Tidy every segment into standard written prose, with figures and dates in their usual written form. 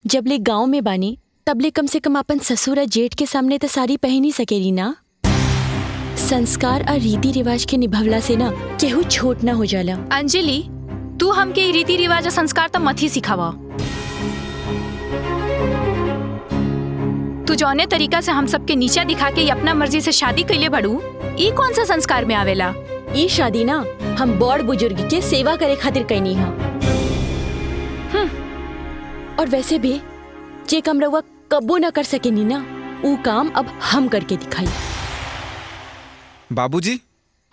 जब ले गांव में बानी तब ले कम से कम अपन ससुर जेठ के सामने तो साड़ी पहन ही सकेली ना। संस्कार और रीति रिवाज के निभवला से ना केहू छोट ना हो जाला। अंजलि, तू हमके रीति रिवाज और संस्कार तो मत ही सिखावा। तू जौने तरीका से हम सबके नीचा दिखा के अपना मर्जी से शादी कैले बड़ू, ई कौन सा संस्कार में आवेला? ई शादी ना हम बड़ बुजुर्ग के सेवा करे खातिर कैनी है। और वैसे भी जे काम रउआ कबो न कर सकेनी ना, ऊ काम अब हम करके दिखाई। बाबूजी,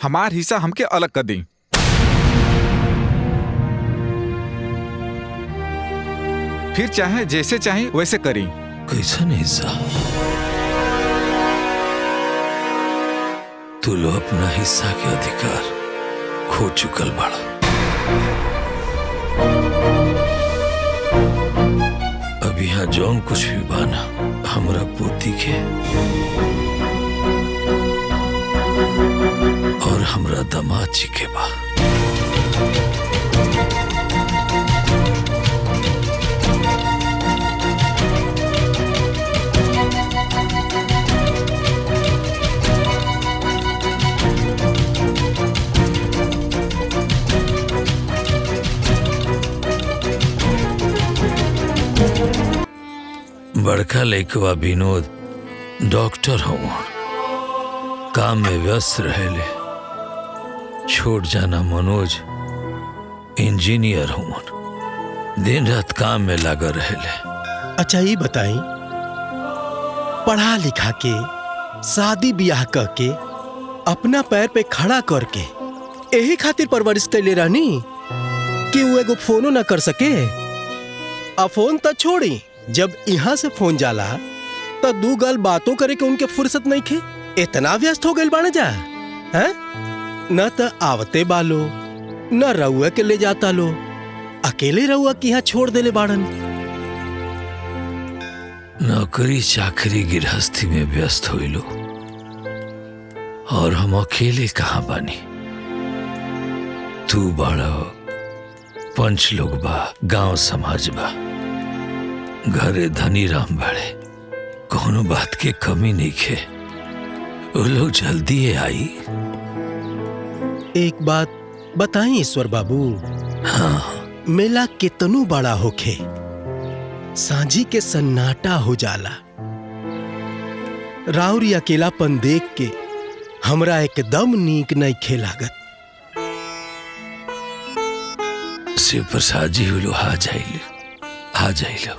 हमार हिस्सा हमके अलग कर दी। फिर चाहे जैसे चाहे वैसे करी। कैसन हिस्सा? तू लो अपना हिस्सा के अधिकार खो चुकल बाड़ा। अब यहाँ जौन कुछ भी बाना हमरा पोती के और हमरा दामाद जी के बा। बड़का लइकवा विनोद डॉक्टर हूँ, काम में व्यस्त रहेले। छोट जाना मनोज इंजीनियर हूँ, दिन रात काम में लगा रहेले। अच्छा ये बताई, पढ़ा लिखा के शादी ब्याह करके अपना पैर पे खड़ा करके यही खातिर परवरिश कैले रहनी कि वो एगो फोनो ना कर सके। अब फोन तो छोड़ी, जब यहाँ से फोन जाला तो दू गल बातों करे के उनके फुर्सत नहीं खे। इतना व्यस्त हो गए बाना जा है? न तो आवते बालो न रउआ के ले जाता लो, अकेले रउआ की यहाँ छोड़ देले बाड़न। नौकरी चाकरी गृहस्थी में व्यस्त होइलो और हम अकेले कहाँ बानी। तू बड़ा पंच लोग बा, गांव समाज बा, घरे धनी राम बड़े, कोनो बात के कमी नहीं खे। वो लोग जल्दी आई। एक बात बताई ईश्वर बाबू। हाँ, मेला कितनू बड़ा होखे, सांझी के सन्नाटा हो जाला। राउरी अकेलापन देख के हमरा एकदम नीक नहीं खे लागत। शिव प्रसाद जी वो लोग आ जाइलो।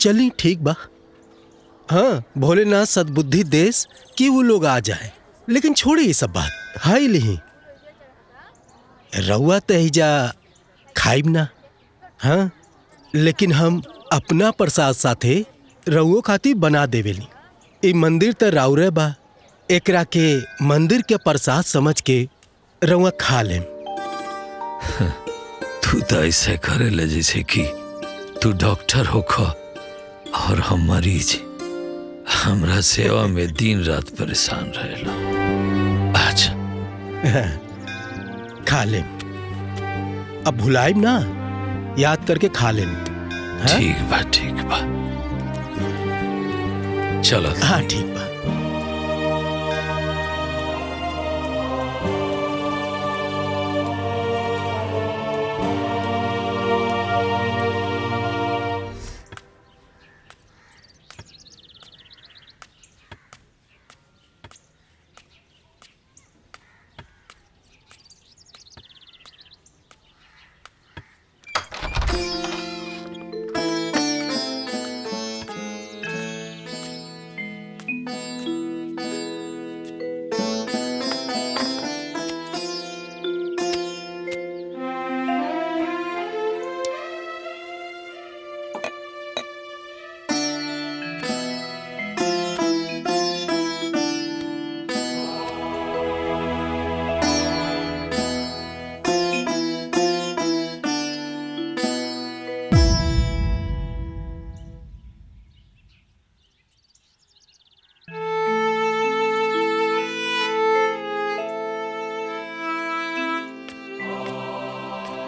चली ठीक बा। हाँ, भोलेनाथ सद्बुद्धि देश कि वो लोग आ जाए, लेकिन छोड़ी ये सब बात। हाई लिही रउआ तहिजा खाइब ना। हाँ, लेकिन हम अपना प्रसाद साथे रउओ खातिर बना देवेली। ई मंदिर त राउरे बा, एकरा के मंदिर के प्रसाद समझ के रउआ खा लेम। तू तो ऐसे करे ले जैसे कि तू डॉक्टर होखा और हम मरीज। हमरा सेवा में दिन रात परेशान रहेला। अच्छा खा लेम, अब भुलाइब ना, याद करके खा लेम। ठीक बा चलो। हाँ ठीक बा।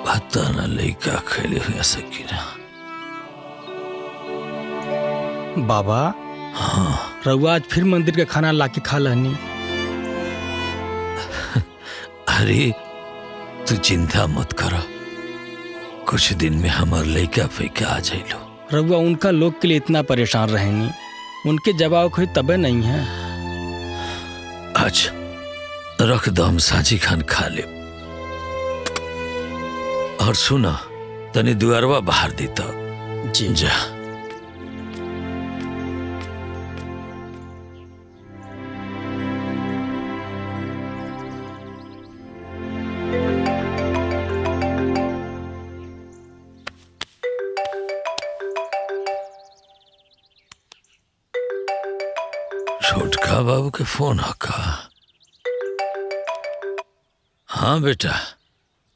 पता न लइका खेले हुए सकीना बाबा हाँ रउआ आज फिर मंदिर के खाना लाके खा लहनी। अरे तू चिंता मत कर, कुछ दिन में हमार लइका फैका आ जाइलो। रउआ उनका लोग के लिए इतना परेशान रहेनी, उनके जवाब कोई तबे नहीं है। आज रख दम साजी खान खा ले। और सुना तनी दुआरवा बाहर देता जी जा। छोटका बाबू के फोन हका। हाँ बेटा।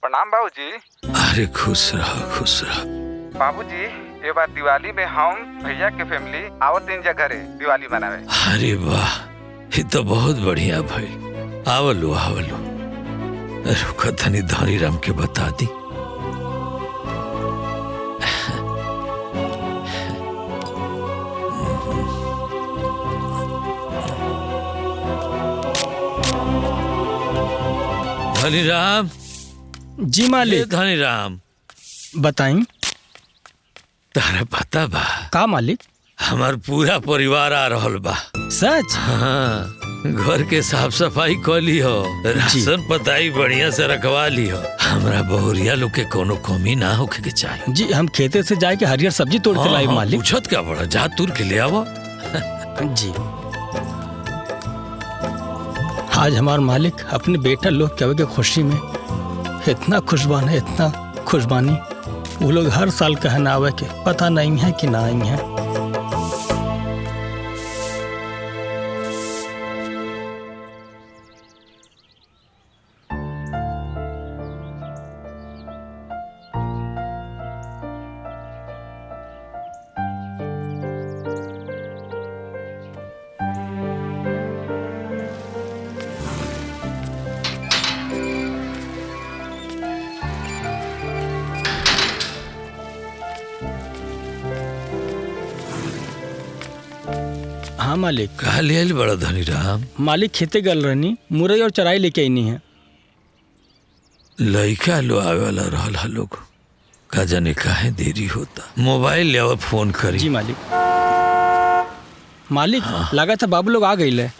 प्रणाम बाबूजी। अरे खुश रहो खुश रहो। बाबूजी ये बार दिवाली में हम भैया के फैमिली आवत इन जगह रे दिवाली मनावे। अरे वाह, ये तो बहुत बढ़िया भाई। आवलो आवलो, रुका धनी धनी राम के बता दी। धनी राम। जी मालिक। धनी राम बताई। तारा पता बा का मालिक? हमार पूरा परिवार आ रहल बा। सच? हाँ, घर के साफ सफाई कर ली हो, राशन पताई बढ़िया से रखवा ली हो। हमरा बहुरिया लोग के कोनो कमी ना होके के चाहिए। जी हम खेते से जाके हरियर सब्जी तोड़ के लाई मालिक। पूछत क्या बड़ा, जा तुर के ले आवो। जी आज हमार मालिक अपने बेटा लोग के खुशी में इतना खुशबान है, इतना खुशबानी। वो लोग हर साल कहना आवे के पता नहीं है कि ना आई है। हाँ मालिक। कहा ले आइल बड़ा धनी राम? मालिक खेते गल रहनी, मुरई और चराई लेके आईनी है। लइका लो आवे वाला रहल हा लोग, का जाने काहे देरी होता। मोबाइल ले आओ, फोन करी। जी मालिक। मालिक हाँ। लगा था बाबू लोग आ गए।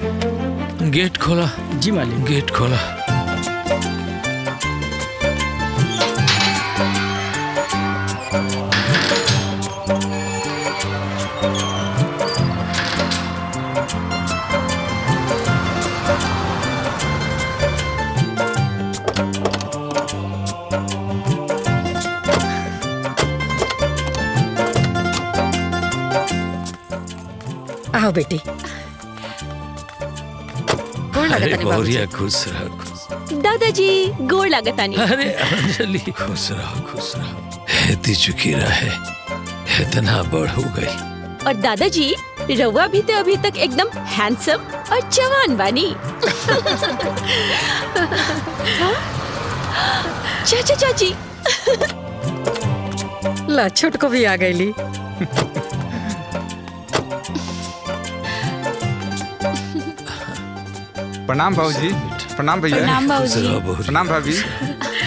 गेट खोला। जी मालिक। गेट खोला। आओ बेटी। अरे बहुरिया खुश रहो। दादाजी गोड़ लागतानी। अरे अंजलि खुश रहो खुश रहो। हेती चुकी रहे, इतना बड़ हो गई। और दादाजी रउआ भी तो अभी तक एकदम हैंडसम और जवान बानी। चाचा चाची। ला छोटको भी आ गई। प्रणाम बाबूजी। प्रणाम भैया। प्रणाम बाबूजी। प्रणाम भाभी।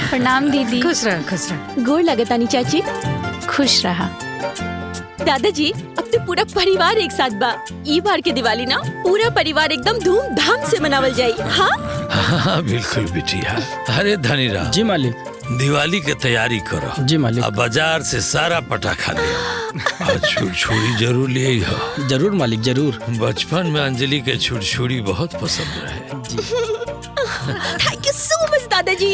प्रणाम दीदी। खुश रह खुश रह। गोड़ लागतानी चाची। खुश रहा। दादाजी अब तो पूरा परिवार एक साथ बा। ई बार के दिवाली ना पूरा परिवार एकदम धूमधाम से मनावल जाई। हाँ हाँ बिल्कुल बिटिया। अरे धनी राम। जी मालिक। दिवाली के तैयारी करो। जी मालिक। अब बाजार से सारा पटाखा ले आओ। और छुरछुरी जरूर ले आओ। जरूर मालिक जरूर। बचपन में अंजलि के छुरछुरी बहुत पसंद रहे। थैंक यू सो मच दादाजी।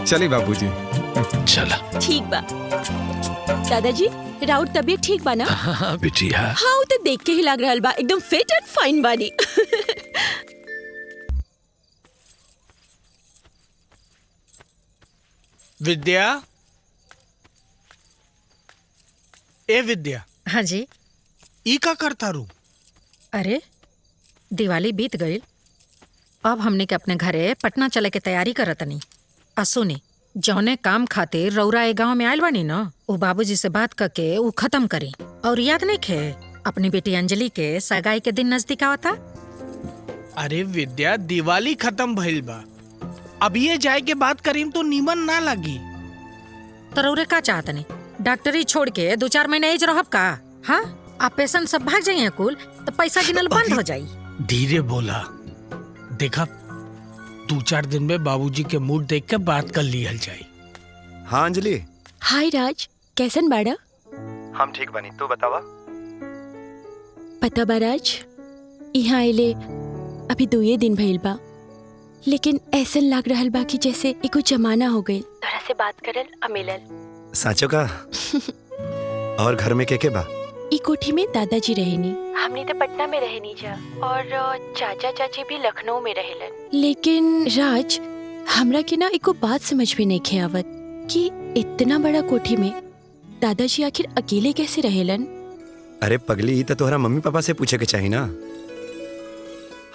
चलिए बाबूजी। चला। ठीक बा दादाजी, राउर तबीयत ठीक बा ना? हाँ बिटिया। हाँ वो तो देख के ही लग रहा बा एकदम फिट एंड फाइन बानी। विद्या। ए विद्या। हाँ जी। ई का करता रू? अरे दिवाली बीत गई, अब हमने के अपने घरे पटना चले के तैयारी करतनी। आ सुनी, जौने काम खातिर रौरा ए गांव में आयल बानी न, वो बाबूजी से बात करके वो खत्म करी। और याद नहीं खे अपनी बेटी अंजलि के सगाई के दिन नजदीक आवता। अरे विद्या, दिवाली खत्म भइल बा, अब ये जाए के बात करीम तो नीमन ना लगी। तो रौरे का चाहतनी डॉक्टरी छोड़ के 2-4 महीने एज रहब का? हाँ, आप पेशेंट सब भाग जाइए कुल तो पैसा गिनल बंद हो जाई। धीरे बोला, देखा 2-4 दिन में बाबूजी के मूड देख के बात कर लिया जाए। हाँ अंजलि। हाय राज, कैसन बाड़ा? हम ठीक बनी, तू बतावा। पता बा राज, यहाँ आइले अभी 2 दिन भइल बा, लेकिन ऐसन लाग रहल बा कि जैसे एको जमाना हो गइल तोरा से बात करल आ मिलल। साचो का? और घर में के बा? ई कोठी में दादाजी रहेनी, हमनी तो पटना में रहेनी जा, और चाचा चाची भी लखनऊ में रहेलन। लेकिन राज, हमरा के ना एको बात समझ में नहीं आवत कि इतना बड़ा कोठी में दादाजी आखिर अकेले कैसे रहेलन। अरे पगली, तो तोहरा मम्मी पापा से पूछे के चाहिए ना।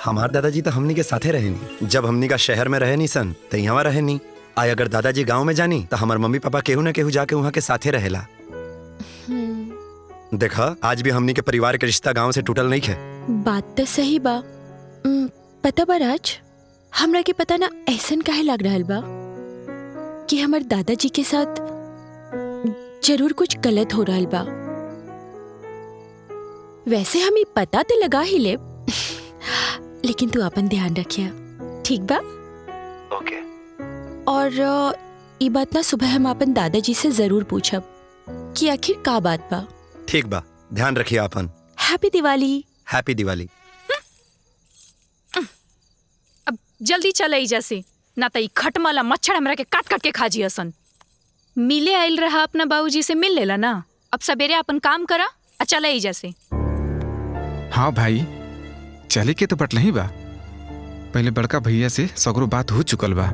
हमार दादाजी तो हमनी के साथे रहे नहीं, जब हमनी का शहर में रहे नहीं सन तो यहाँ रहे नहीं। आय अगर दादाजी गांव में जानी तो हमार मम्मी पापा केहू न केहू जाके वहाँ के साथे रहेला। देखा, आज भी हमनी के परिवार के रिश्ता गांव से टूटल नहीं है। बात तो सही बा। पता बा राज, हमरा के पता ना ऐसन काहे लग रहल बा कि हमार दादाजी के साथ जरूर कुछ गलत हो रहल बा। वैसे हमें पता तो लगा ही ले, लेकिन तू अपन ध्यान रखिया, ठीक बा? ओके। और ये बात ना सुबह हम अपन दादाजी से जरूर पूछब कि आखिर का बात बा। ठीक बा, ध्यान रखिए अपन। हैप्पी दिवाली। हैप्पी दिवाली। अब जल्दी चले एजा से, ना तो ई खटमला मच्छर हमरा के काट काट के खा जियसन। मिले आइल रहा अपना बाबूजी से मिल लेला ना, अब सवेरे अपन काम करा आ चले एजा से। हाँ भाई, चले के तो बटलही बा, पहले बड़का भैया से सगरो बात हो चुकल बा।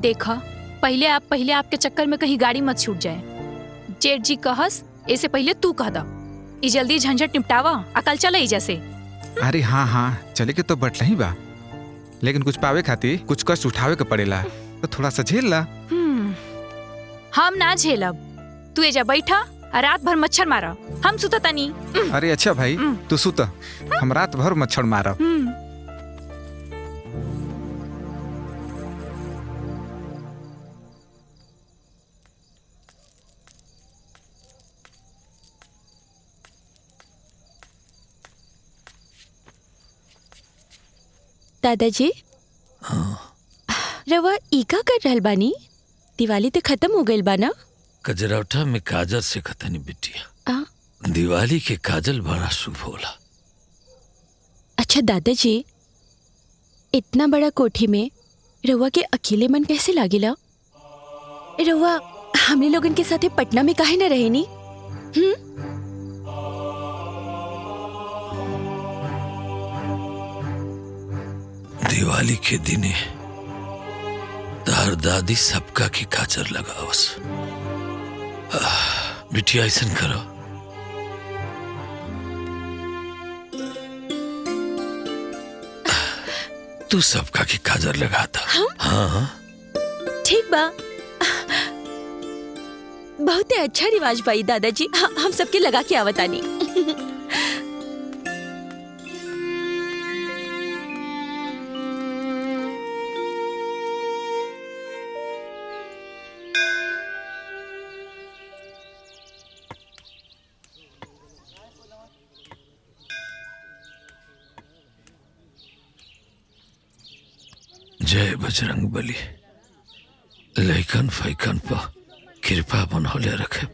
देखा, पहले आपके चक्कर में कहीं गाड़ी मत छूट जाए। जेठ जी कहस ऐसे पहले तू कह दा। ई जल्दी झंझट निपटावा आ कल चले एजा से। अरे हाँ, चले के तो बटलही बा, लेकिन कुछ पावे खातिर कुछ कष्ट उठावे के पड़ेला, तो थोड़ा सा झेल ला। हम ना झेलब, तू एजा बैठा आ रात भर मच्छर मारा, हम सुता तनी। अरे अच्छा भाई, तू सुत, हम रात भर मच्छर मारब। दादाजी, रवा ईका कर रहल बानी? दिवाली तो खत्म हो गइल बा ना? कजरौठा में काजल से खतनी बिटिया, दिवाली के काजल बड़ा शुभ होला। अच्छा दादाजी, इतना बड़ा कोठी में रवा के अकेले मन कैसे लागेला? रवा हमने लोगन के साथे पटना में काहे न रहेनी? दिवाली के दिने तार दादी सबका की काजर लगावस। बिटिया ऐसन करो, तू सबका की काजर लगाता। हाँ, ठीक बा, बहुत ही अच्छा रिवाज भाई दादाजी, हम सबके लगा के आवतानी। जय बजरंग बली, लैकन फैकन पर कृपा बनौले रखे।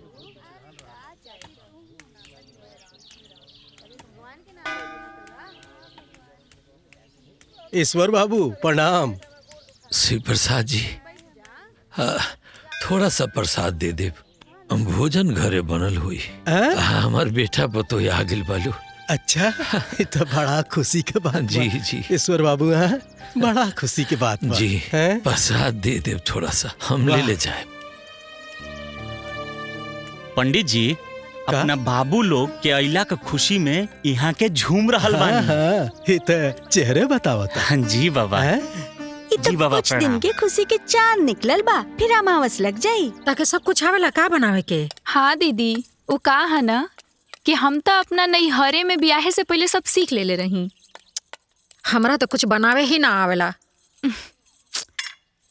ईश्वर बाबू प्रणाम। श्री प्रसाद जी, हाँ, थोड़ा सा प्रसाद दे दे, भोजन घरे बनल हुई। हमार बेटा पतो आ गिल बालू। अच्छा, ये तो बड़ा खुशी के बात। जी जी ईश्वर बाबू, हाँ, बड़ा खुशी की बात जी। प्रसाद दे दे थोड़ा सा, हम ले ले जाए। पंडित जी, अपना बाबू लोग के अइला के खुशी में यहाँ के झूम रहल बानी। ये तो चेहरे बतावता। जी बाबा। कि जी तो बाबा, कुछ दिन प्रणाम। के खुशी के चांद निकलल बा, फिर अमावस लग जाई। ताकि सब कुछ आवेला का बनावे के। हाँ दीदी, वो का है ना कि हम तो अपना नैहरे में ब्याहे से पहले सब सीख लेले रही। हमरा तो कुछ बनावे ही ना आवेला।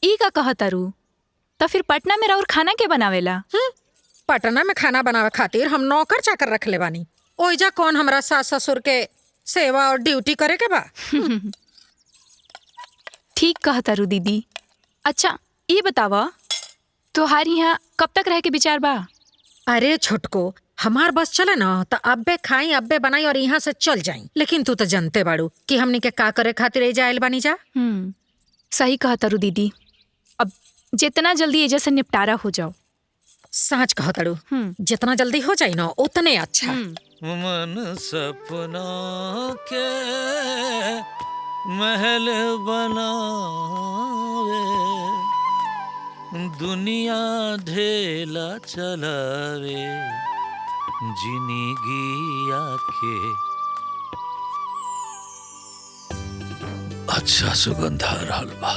ई का कहतारू? तो फिर पटना में और खाना के बनावेला? पटना में खाना बनावे खातिर हम नौकर चाकर रख ले बानी। ओइजा कौन हमरा सास ससुर के सेवा और ड्यूटी करे के बा। ठीक कहतारू दीदी। अच्छा ये बतावा, तोहारी यहाँ कब तक रह के विचार बा? अरे छोटको, हमार बस चले ना तो अब्बे खाई अब्बे बनाई और यहाँ से चल जाई। लेकिन तू तो जानते बाड़ू कि हमनी के का करे खातिर एजा आइल बानी जा। सही कहतारू दीदी। अब जितना जल्दी एजा से निपटारा हो जाओ। सच कहताड़ू, जितना जल्दी हो जाई ना उतने अच्छा। मन सपनों के महल बनावे, दुनिया ढेला चलावे, जिंदगी आके। अच्छा सुगंध आ रहल बा।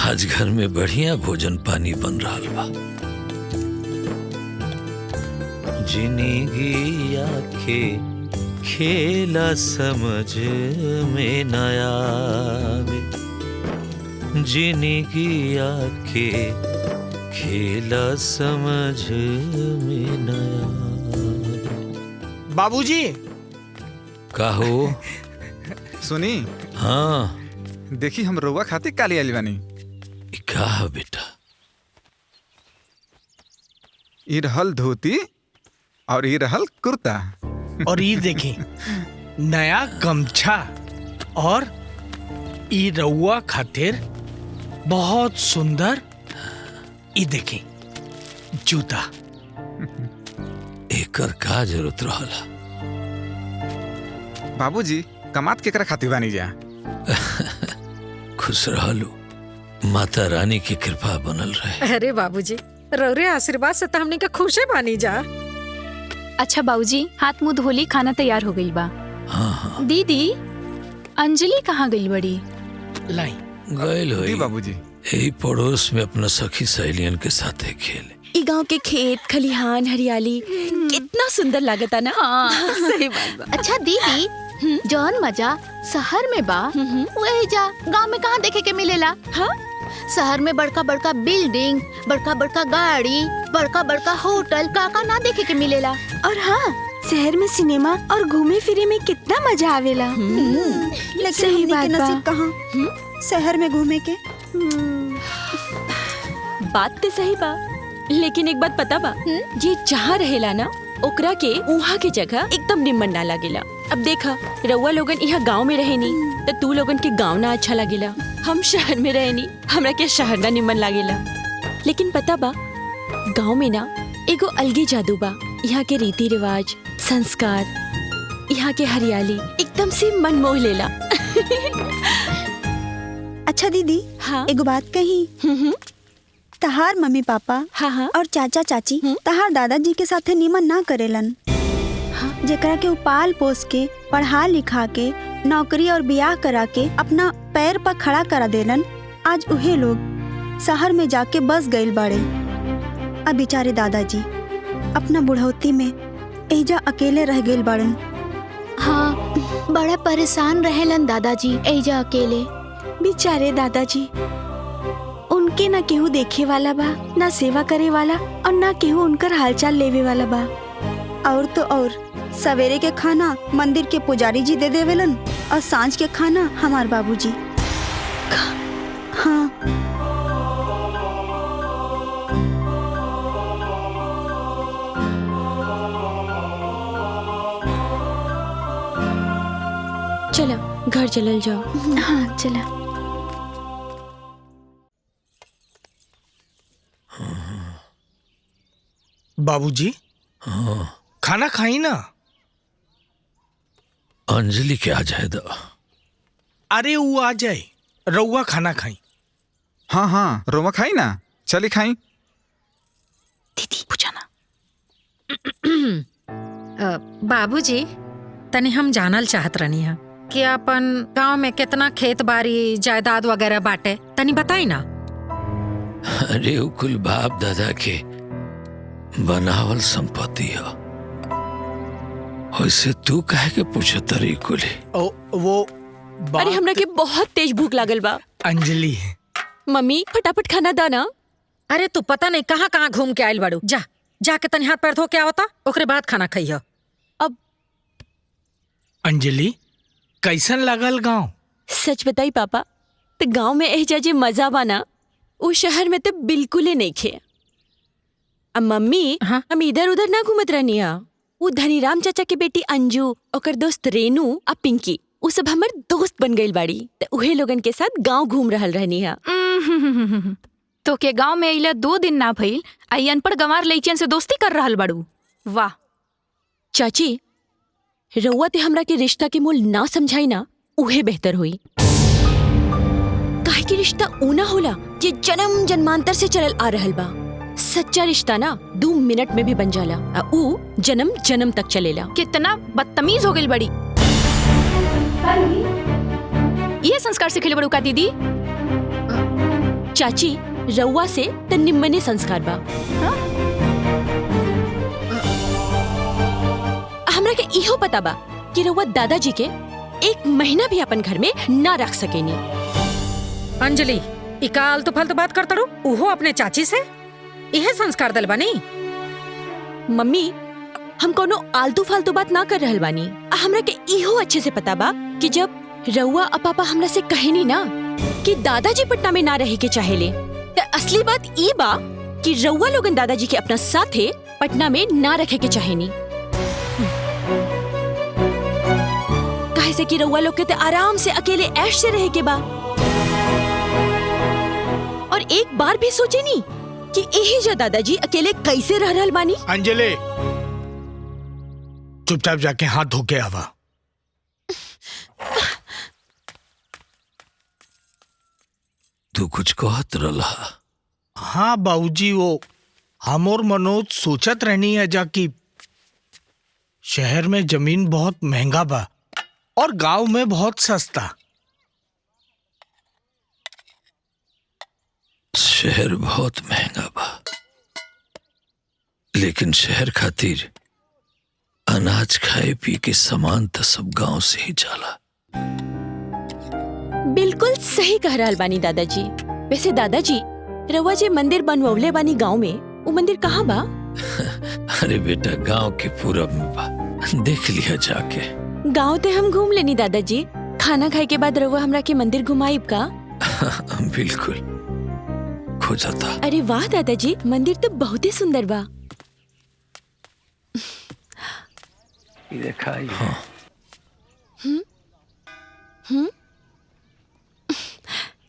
आज घर में बढ़िया भोजन पानी बन रहल बा। जिंदगी आके खेला समझ में न आवे, जिंदगी आके खेला समझ में न आवे। बाबूजी कहो। सुनी। हाँ देखी हम रउआ खातिर काली आइल बानी। कहा बेटा? ई रहल धोती और ई रहल कुर्ता। और ये देखी नया गमछा और ई रउआ खातिर बहुत सुंदर ई देखी जूता। एकर का जरूरत रहला? बाबूजी कमात केकरा खातिर बानी जा? खुश रहलू, माता रानी की कृपा बनल रहे। अरे बाबूजी, रौरे आशीर्वाद से तो हमनी के खुशे बानी जा। अच्छा बाबूजी, हाथ मुंह धोली, खाना तैयार हो गई बा। हाँ। दीदी, अंजलि कहाँ गई बड़ी? लाई गयल होई बाबूजी। यही पड़ोस में अपना सखी सहेलियन के साथ खेले। ई गांव के खेत खलिहान हरियाली कितना सुंदर लागता ना। हाँ। सही बात बा। अच्छा दीदी, जौन मजा शहर में बा वही जा गांव में कहाँ देखे के मिलेला? हाँ? शहर में बड़का बड़का बिल्डिंग, बड़का बड़का गाड़ी, बड़का बड़का होटल काका ना देखे के मिलेला। और हाँ, शहर में सिनेमा और घूमे फिरे में कितना मजा आवेला। लेकिन सही हमनी के बात बा। नसीब कहाँ शहर में घूमे के। बात तो सही बा, लेकिन एक बात पता बा, ये जहाँ रहेला ना ओकरा के उहाँ के जगह एकदम निम्न ना लागेला। अब देखा, रउआ लोगन यहाँ गांव में रहेनी तो तू लोगन के गांव ना अच्छा लागेला। हम शहर में रहेनी, हमरा के शहर ना निम्न लागेला। लेकिन पता बा, गांव में ना एगो अलगे जादू बा। यहाँ के रीति रिवाज, संस्कार, यहाँ के हरियाली एकदम से मन मोह लेला। अच्छा दीदी, हाँ? एगो बात कही। तहार मम्मी पापा हाँ और चाचा चाची तहार दादाजी के साथे निमन ना करेलन। जेकरा के पाल पोस के पढ़ा लिखा के नौकरी और बियाह करा के अपना पैर पर खड़ा करा देलन, आज उहे लोग शहर में जाके बस गइल बाड़े। अब बेचारे दादाजी अपना बुढ़ौती में एजा अकेले रह गइल बाड़न। हाँ, बड़ा परेशान रहेलन दादाजी एजा अकेले। बेचारे दादाजी, उनके ना केहू देखे वाला बा, ना सेवा करे वाला और ना केहू उनकर हालचाल लेवे वाला बा। और तो और सवेरे के खाना मंदिर के पुजारी जी दे देवेलन और सांझ के खाना हमार बाबूजी। हाँ। चलो घर चलल जाओ। हाँ चला। बाबूजी, हाँ। खाना खाई ना। अंजलि के आ जाए दो। अरे वो आ जाए, रउआ खाना खाई। हाँ हाँ, रोमा खाई ना, चली खाई। दीदी पूछा ना। बाबूजी, तनी हम जानल चाहत रहनी है कि अपन गांव में कितना खेत बाड़ी जायदाद वगैरह बाटे, तनी बताई ना। अरे उ कुल बाप दादा के बनावल संपत्ति हो, वैसे तू काहे के पूछो तरी कुली? वो अरे हमरा के बहुत तेज भूख लागल बा। अंजलि, मम्मी फटाफट खाना दाना। अरे तू पता नहीं कहाँ कहाँ घूम के आयल बाड़ू, जा जाके तनी हाथ पैर धो के आवता, ओकरे बाद खाना खइह। अब अंजलि, कैसन लगल गांव? सच बताई पापा, तो गांव में एहजा जे मजा बाना वो शहर में तो बिल्कुल ही नहीं खे। अब मम्मी हम इधर उधर ना घूमत रहनी है। वो धनीराम चाचा के बेटी अंजू, ओकर दोस्त रेनू और पिंकी, वो सब हमर दोस्त बन गई बाड़ी, तो उहे लोगन के साथ गांव घूम रहल रहनी है। तो के गांव में अइला 2 दिन ना भइल, आई अनपढ़ गंवार लइकन से दोस्ती कर रहल बाड़ू। वाह चाची, रउआ ते हमरा के रिश्ता के मूल ना समझाई ना, उहे बेहतर हुई। काहे कि रिश्ता ऊ ना होला जे जन्म जन्मांतर से चलल आ रहल बा। सच्चा रिश्ता ना 2 मिनट में भी बन जाला, ऊ जन्म जन्म तक चलेला। कितना बदतमीज हो गई बड़ी। ये संस्कार सिखले बड़ू का दीदी? चाची, रउआ से त निम्मने संस्कार बा। हमरा के इहो पता बा कि रउआ दादाजी के 1 महीना भी अपन घर में ना रख सकेनी। अंजलि, इका आलतू फालतू बात करता रू, उहो अपने चाची से इहे संस्कार दल बानी। मम्मी, हम कोनो आलतू फालतू बात ना कर रहल बानी। हमरा के इहो अच्छे से पता बा कि जब रउआ और पापा हमरा से कहेनी ना कि दादाजी पटना में ना रहे के चाहेले, तो असली बात ई बा कि रउआ लोगन दादाजी के अपना साथे पटना में ना रखे के चाहेनी। काहे से कि रउआ लोग के तो आराम से अकेले ऐश से रहे के बा। और एक बार भी सोचे नी कि यही जा दादाजी अकेले कैसे रह रहल बानी। अंजलि, चुपचाप जाके हाथ धो के आवा। तू कुछ कहत रहा? हाँ बाबूजी, वो हम और मनोज सोचत रहनी है जा कि शहर में जमीन बहुत महंगा बा और गांव में बहुत सस्ता। शहर बहुत महंगा बा, लेकिन शहर खातिर अनाज खाए पी के सामान तो सब गांव से ही जाला। बिल्कुल सही कह रहल बानी दादाजी। वैसे दादाजी, रउआ जे मंदिर बनवले बानी गांव में, वो मंदिर कहाँ बा? अरे बेटा, गांव के पूरब में बा, देख लिया जाके। गांव ते हम घूम लेनी दादाजी। खाना खाए के बाद रउआ हमरा के मंदिर घुमाइब का? बिल्कुल, खोजता। अरे वाह दादाजी, मंदिर तो बहुत ही सुंदर बा। हाँ।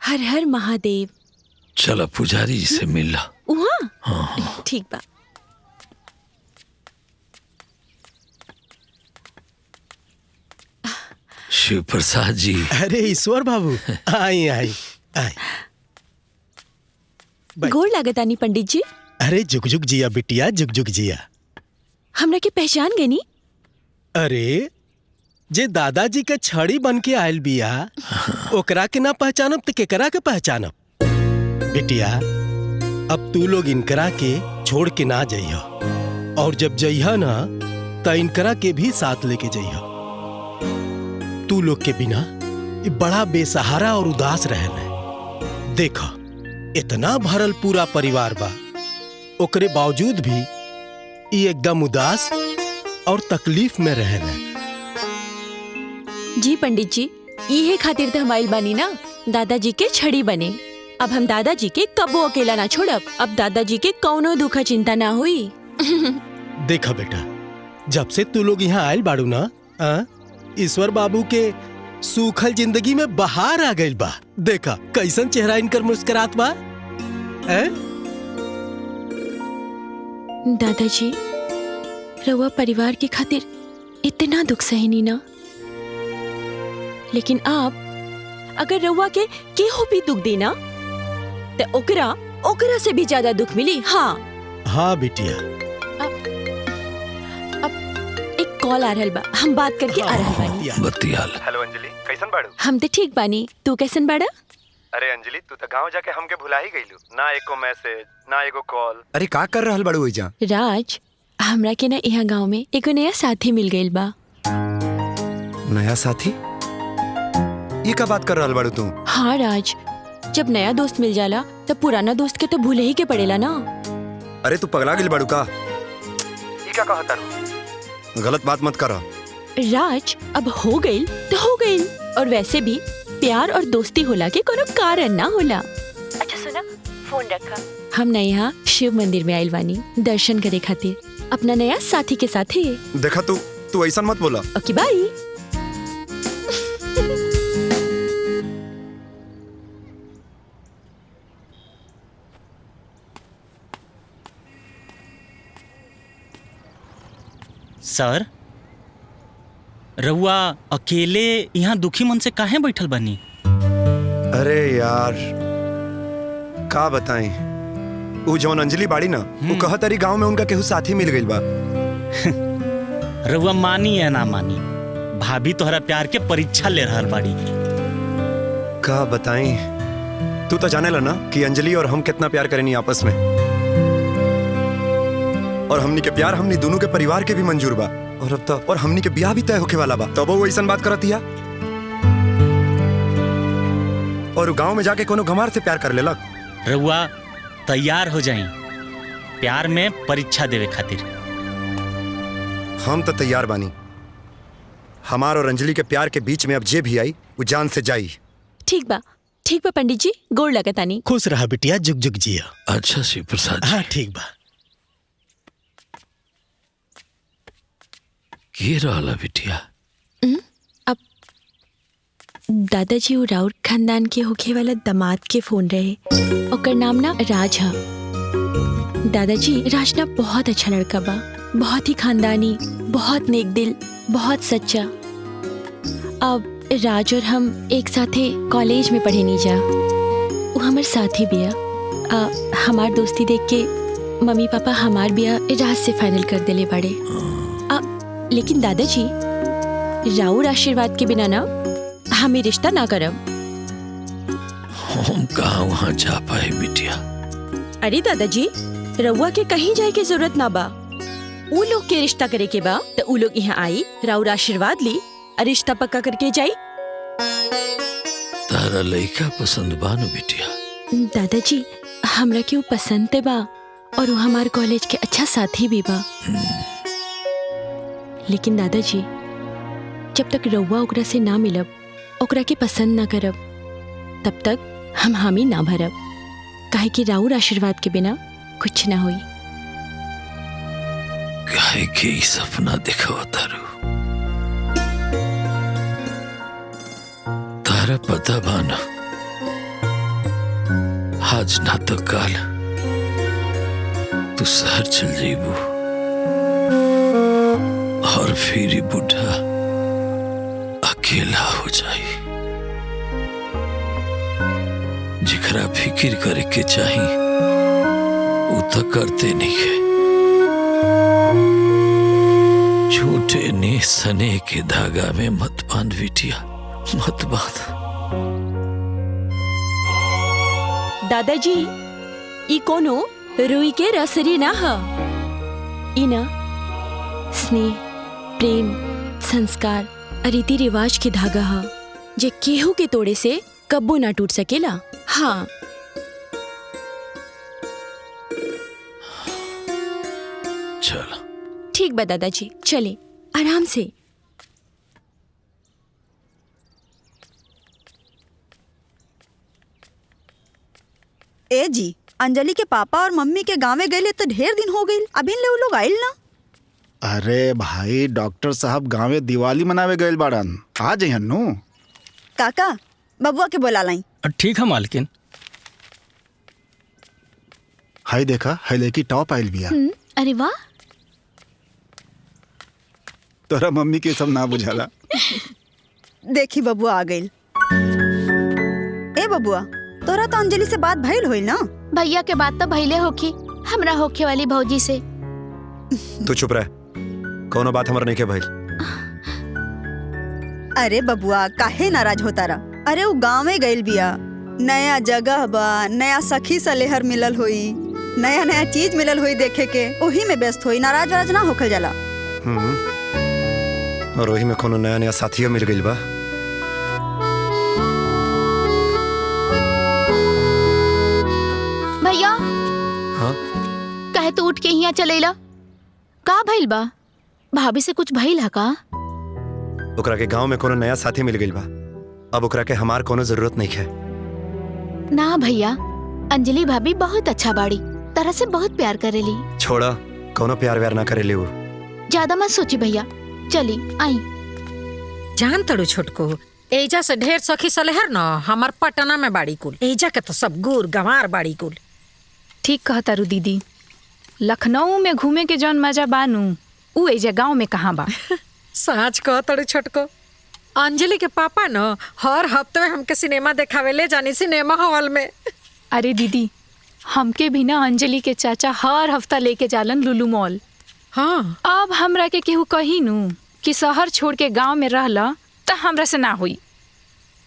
हर हर महादेव। चला पुजारी जी से मिला। वहाँ? हाँ। ठीक बा। शिव प्रसाद जी। अरे ईश्वर बाबू, आई आई आई। गोड़ लागतानी पंडित जी। अरे जुग जुग जिया बिटिया, जुग जुग जिया। हमरा के पहचान गए नी? अरे जे दादाजी के छड़ी बन के आयल बिया, ओकरा के ना पहचानब तो केकरा के पहचानब? बिटिया, अब तू लोग इनकरा के छोड़ के ना जइहा, और जब जइहा ना तो इनकरा के भी साथ लेके जइहा। तू लोग के बिना ये बड़ा बेसहारा और उदास रहना। देखा, इतना भरल पूरा परिवार बा, ओकरे बावजूद भी ये एकदम उदास और तकलीफ में रहना। जी पंडित जी, ये खातिर तो हम आइल बानी ना, दादाजी के छड़ी बने। अब हम दादाजी के कबो अकेला ना छोड़ब। अब दादाजी के कौनो दुख चिंता ना हुई। देखा बेटा, जब से तू लोग यहाँ आयल बाड़ू ना, ईश्वर बाबू के सूखल जिंदगी में बहार आ गइल बा। देखा कैसन चेहरा इनकर मुस्कुरात बा। दादाजी, रउआ परिवार के खातिर इतना दुख सहनी ना, लेकिन आप अगर रउआ के केहू भी दुख देना तो ओकरा से भी ज्यादा दुख मिली। हाँ हाँ बिटिया। अब एक कॉल आ रहल बा, हम बात करके आ रहल बानी। बतियाल। हेलो अंजलि, कैसन बाड़ू? हम तो ठीक बानी, तू कैसन बाड़ा? अरे अंजलि, तू तो गांव जाके हमके भुला ही गईलू। ना एको मैसेज, ना एको कॉल। अरे का कर रहल बाड़ू ओइजा? राज, हमरा के ना यहाँ गांव में एगो नया साथी मिल गइल बा। नया साथी? ये का बात कर रहल बाड़ू तू? हाँ राज, जब नया दोस्त मिल जाला तब पुराना दोस्त के तो भूले ही के पड़ेला ना। अरे तू पगला गिल बाड़ू का? ये का कहता रू? गलत बात मत कर। राज, अब हो गइल तो हो गइल, और वैसे भी प्यार और दोस्ती होला के कोनो कारण ना होला। अच्छा सुना, फोन रखा। हम ना यहाँ शिव मंदिर में आइल बानी दर्शन करे खातिर अपना नया साथी के साथ ही। देखा तू ऐसा मत बोला। ओके बाय। सर, रउआ अकेले यहाँ दुखी मन से काहे बैठल बनी? अरे यार का बताएं, वो जौन अंजलि बाड़ी ना, वो कहत तारी गांव में उनका केहू साथी मिल गइल बा। रउआ मानी या ना मानी, भाभी तोहरा प्यार के परीक्षा ले रहल बाड़ी। का बताएं, तू तो जाने ला ना कि अंजलि और हम कितना प्यार करेनी आपस में, और हमनी के प्यार हमनी दोनों के परिवार के भी मंजूर बा, और अब तक और हमनी के ब्याह भी तय होके वाला बा। तब वो ऐसा बात करत हिया, और गांव में जाके कोनो गंवार से प्यार कर लेलक। रउआ तैयार हो जाई प्यार में परीक्षा देवे खातिर। हम तो तैयार बानी। हमार और अंजलि के प्यार के बीच में अब जे भी आई वो जान से जाई। ठीक बा पंडित जी, गोड़ लगतानी। खुश रहा बिटिया, जुग जुग जिया। अच्छा शिव प्रसाद। हाँ ठीक बा। के रहला बिटिया? अब दादाजी वो राउत खानदान के होखे वाला दामाद के फोन रहे, ओकर नाम ना राज है। दादाजी, राज ना बहुत अच्छा लड़का बा, बहुत ही खानदानी, बहुत नेक दिल, बहुत सच्चा। अब राज और हम एक साथे कॉलेज में पढ़े नहीं जा, वो हमार साथी बिया। हमार दोस्ती देख के मम्मी पापा हमार बिया राज से फाइनल कर देले बड़े। लेकिन दादाजी, राउर आशीर्वाद के बिना ना हमें रिश्ता ना करब। हम कहाँ वहाँ जा पाए बिटिया? अरे दादाजी, रउआ के कहीं जाए के जरूरत ना बा। उ लोग के रिश्ता करे के बा तो उ लोग यहाँ आई, राउर आशीर्वाद ली, रिश्ता पक्का करके जाई। तारा लड़का पसंद बा न बिटिया? दादाजी, हमरा के वो पसंद ते बा, और वो हमार कॉलेज के अच्छा साथी भी बा। लेकिन दादाजी, जब तक रउआ ओकरा से ना मिलब, ओकरा के पसंद ना करब, तब तक हम हामी ना भरब, काहे कि राउर आशीर्वाद के बिना कुछ ना होई। काहे के ई सपना दिखावा तारू? तारा पता बा ना, आज ना तो काल तू शहर चल जाइबू, और फिर ही बुढ़ा अकेला हो जाई। जिकरा फिक्र करे के चाही वो तो करते नहीं है। झूठे ने सने के धागा में मत बांध बिटिया, मत बांध। दादाजी, ई कोनो रुई के रसरी ना हा, ई ना स्नेह, प्रेम, संस्कार, रीति रिवाज के धागा हा, जे केहू के तोड़े से कब्बो ना टूट सकेला। हाँ, चलो ठीक बा दादाजी, चले आराम से। ए जी, अंजलि के पापा और मम्मी के गाँव में गए तो ढेर दिन हो गई, अभी ले वो लोग आइल ना। अरे भाई, डॉक्टर साहब गाँवे दिवाली मनावे गए बाड़न, आ जइहन नु। काका, बबुआ के बोला लाई। ठीक है मालकिन। हाय देखा, हाय लेकी टॉप आइल बिया। अरे वाह, तोरा मम्मी के सब ना बुझाला। देखी बबुआ आ गई। ए बबुआ, तोरा तो अंजलि से बात भइल होई ना? भैया के बात तो भइले होखी, हमरा होखे वाली भौजी से। तू चुप रह, कोनो बात हमर नहीं के भइल। अरे बबुआ काहे नाराज होता रहा? अरे वो गाँव में गइल बिया, नया जगह बा, नया सखी सलेहर मिलल होई, नया नया चीज मिलल होई देखे के, वही में व्यस्त होई। नाराज वाराज ना होखल जाला। और वही में कोनो नया नया साथियों मिल गइल बा। भैया हाँ कहे तो उठ के यहाँ चलेला? का भइल बा? भाभी से कुछ भइल है का? ओकरा के गांव में कोनो नया साथी मिल गइल बा। अब ओकरा के हमार कोनो जरूरत नहीं है। ना भैया, अंजलि भाभी बहुत अच्छा बाड़ी, तरह से बहुत प्यार करेली। छोड़ा, कोनो प्यार व्यार ना करेली वो। ज्यादा मत सोची भैया, चली आई। जान तड़ू छोटको, एजा से ढेर सखी सलेहर न हमार पटना में बाड़ी कुल। एजा के तो सब गुर गंवार बाड़ी कुल। ठीक कहता रू दीदी, लखनऊ में घूमे के जौन मजा बानू उ एजा गाँव में कहाँ बा। सच कह तड़ू छोटको, अंजलि के पापा न हर हफ्ते में हमके सिनेमा देखावे ले जानी सिनेमा हॉल में। अरे दीदी, हमके भी ना अंजलि के चाचा हर हफ्ता लेके जालन लुलु मॉल। हाँ, अब हमरा के केहू कही नू कि शहर छोड़ के गांव में रहला त हमरा से ना हुई।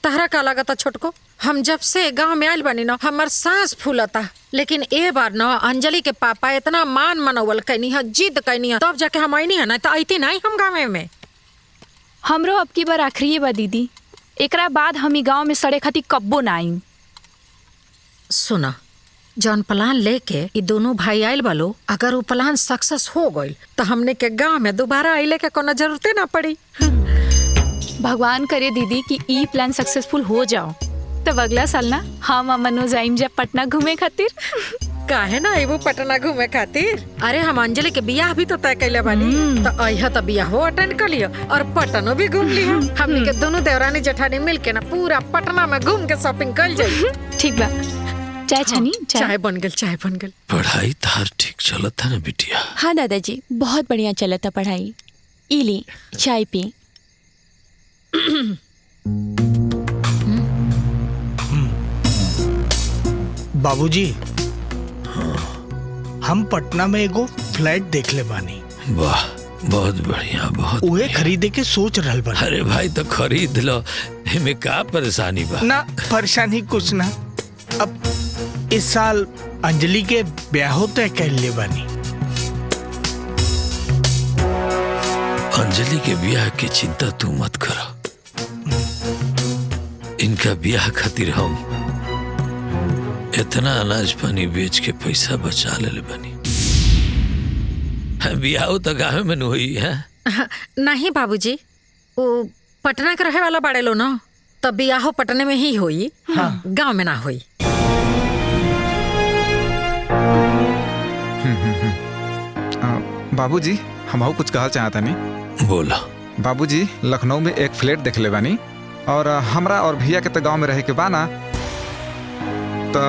तहरा का लगता छोटको, हम जब से गांव में आइल बानी न हमार सांस फूलता। लेकिन ए बार न अंजलि के पापा इतना मान मनोवल कैनी है, जिद कैनी है, तब जाके हम आईनी है ना, तो आईती नहीं हम गाँव में। हमरो अब की बार आखिरी बा दीदी, एकरा बाद हम ई गांव में सड़े खाती कब्बो ना आईम। सुना, जौन प्लान लेके ये दोनों भाई आयल बालो, अगर वो प्लान सक्सेस हो गई तो हमने के गांव में दोबारा आइले के कोनो जरूरते ना पड़ी। भगवान करे दीदी कि ई प्लान सक्सेसफुल हो जाओ, तब अगला साल ना हम मनोज आइम जा पटना घूमे खातिर। काहे ना आइबो पटना घूमे खातिर? अरे हम अंजलि के बियाह भी तो तय कैले बानी, तो अइहा तो बियाह अटेंड कर लियो और पटनो भी घूम लियो। हमने के दोनों देवरानी जेठानी मिल के ना पूरा पटना में घूम के शॉपिंग कर जाई। ठीक बा, चाय छनी? चाय बन गल, चाय बन गल। पढ़ाई तार ठीक चलत है ना बिटिया? हाँ दादाजी, बहुत बढ़िया चलता पढ़ाई। इली चाय पी। बाबूजी, हम पटना में एगो फ्लैट देख ले बानी। वाह, बहुत बढ़िया, बहुत उहे खरीदे के सोच रहल बानी। अरे भाई तो खरीद लो, इमे का परेशानी बा? ना परेशानी कुछ ना। अब इस साल अंजलि के ब्याह तय कर ले बानी। अंजलि के ब्याह की चिंता तू मत करो। इनका ब्याह खातिर हम इतना अनाज पानी बेच के पैसा बचा ले बनी। ब्याह तो गाँव में न हुई है? नहीं बाबूजी, वो पटना के रहे वाला बाड़े लो ना, तब ब्याह पटने में ही हुई। हाँ, गाँव में ना हुई। बाबूजी, हम कुछ कहल चाहता नहीं। बोला। बाबूजी, लखनऊ में एक फ्लैट देख ले बानी और हमरा और भैया के तो गांव में रहे के बाना, तो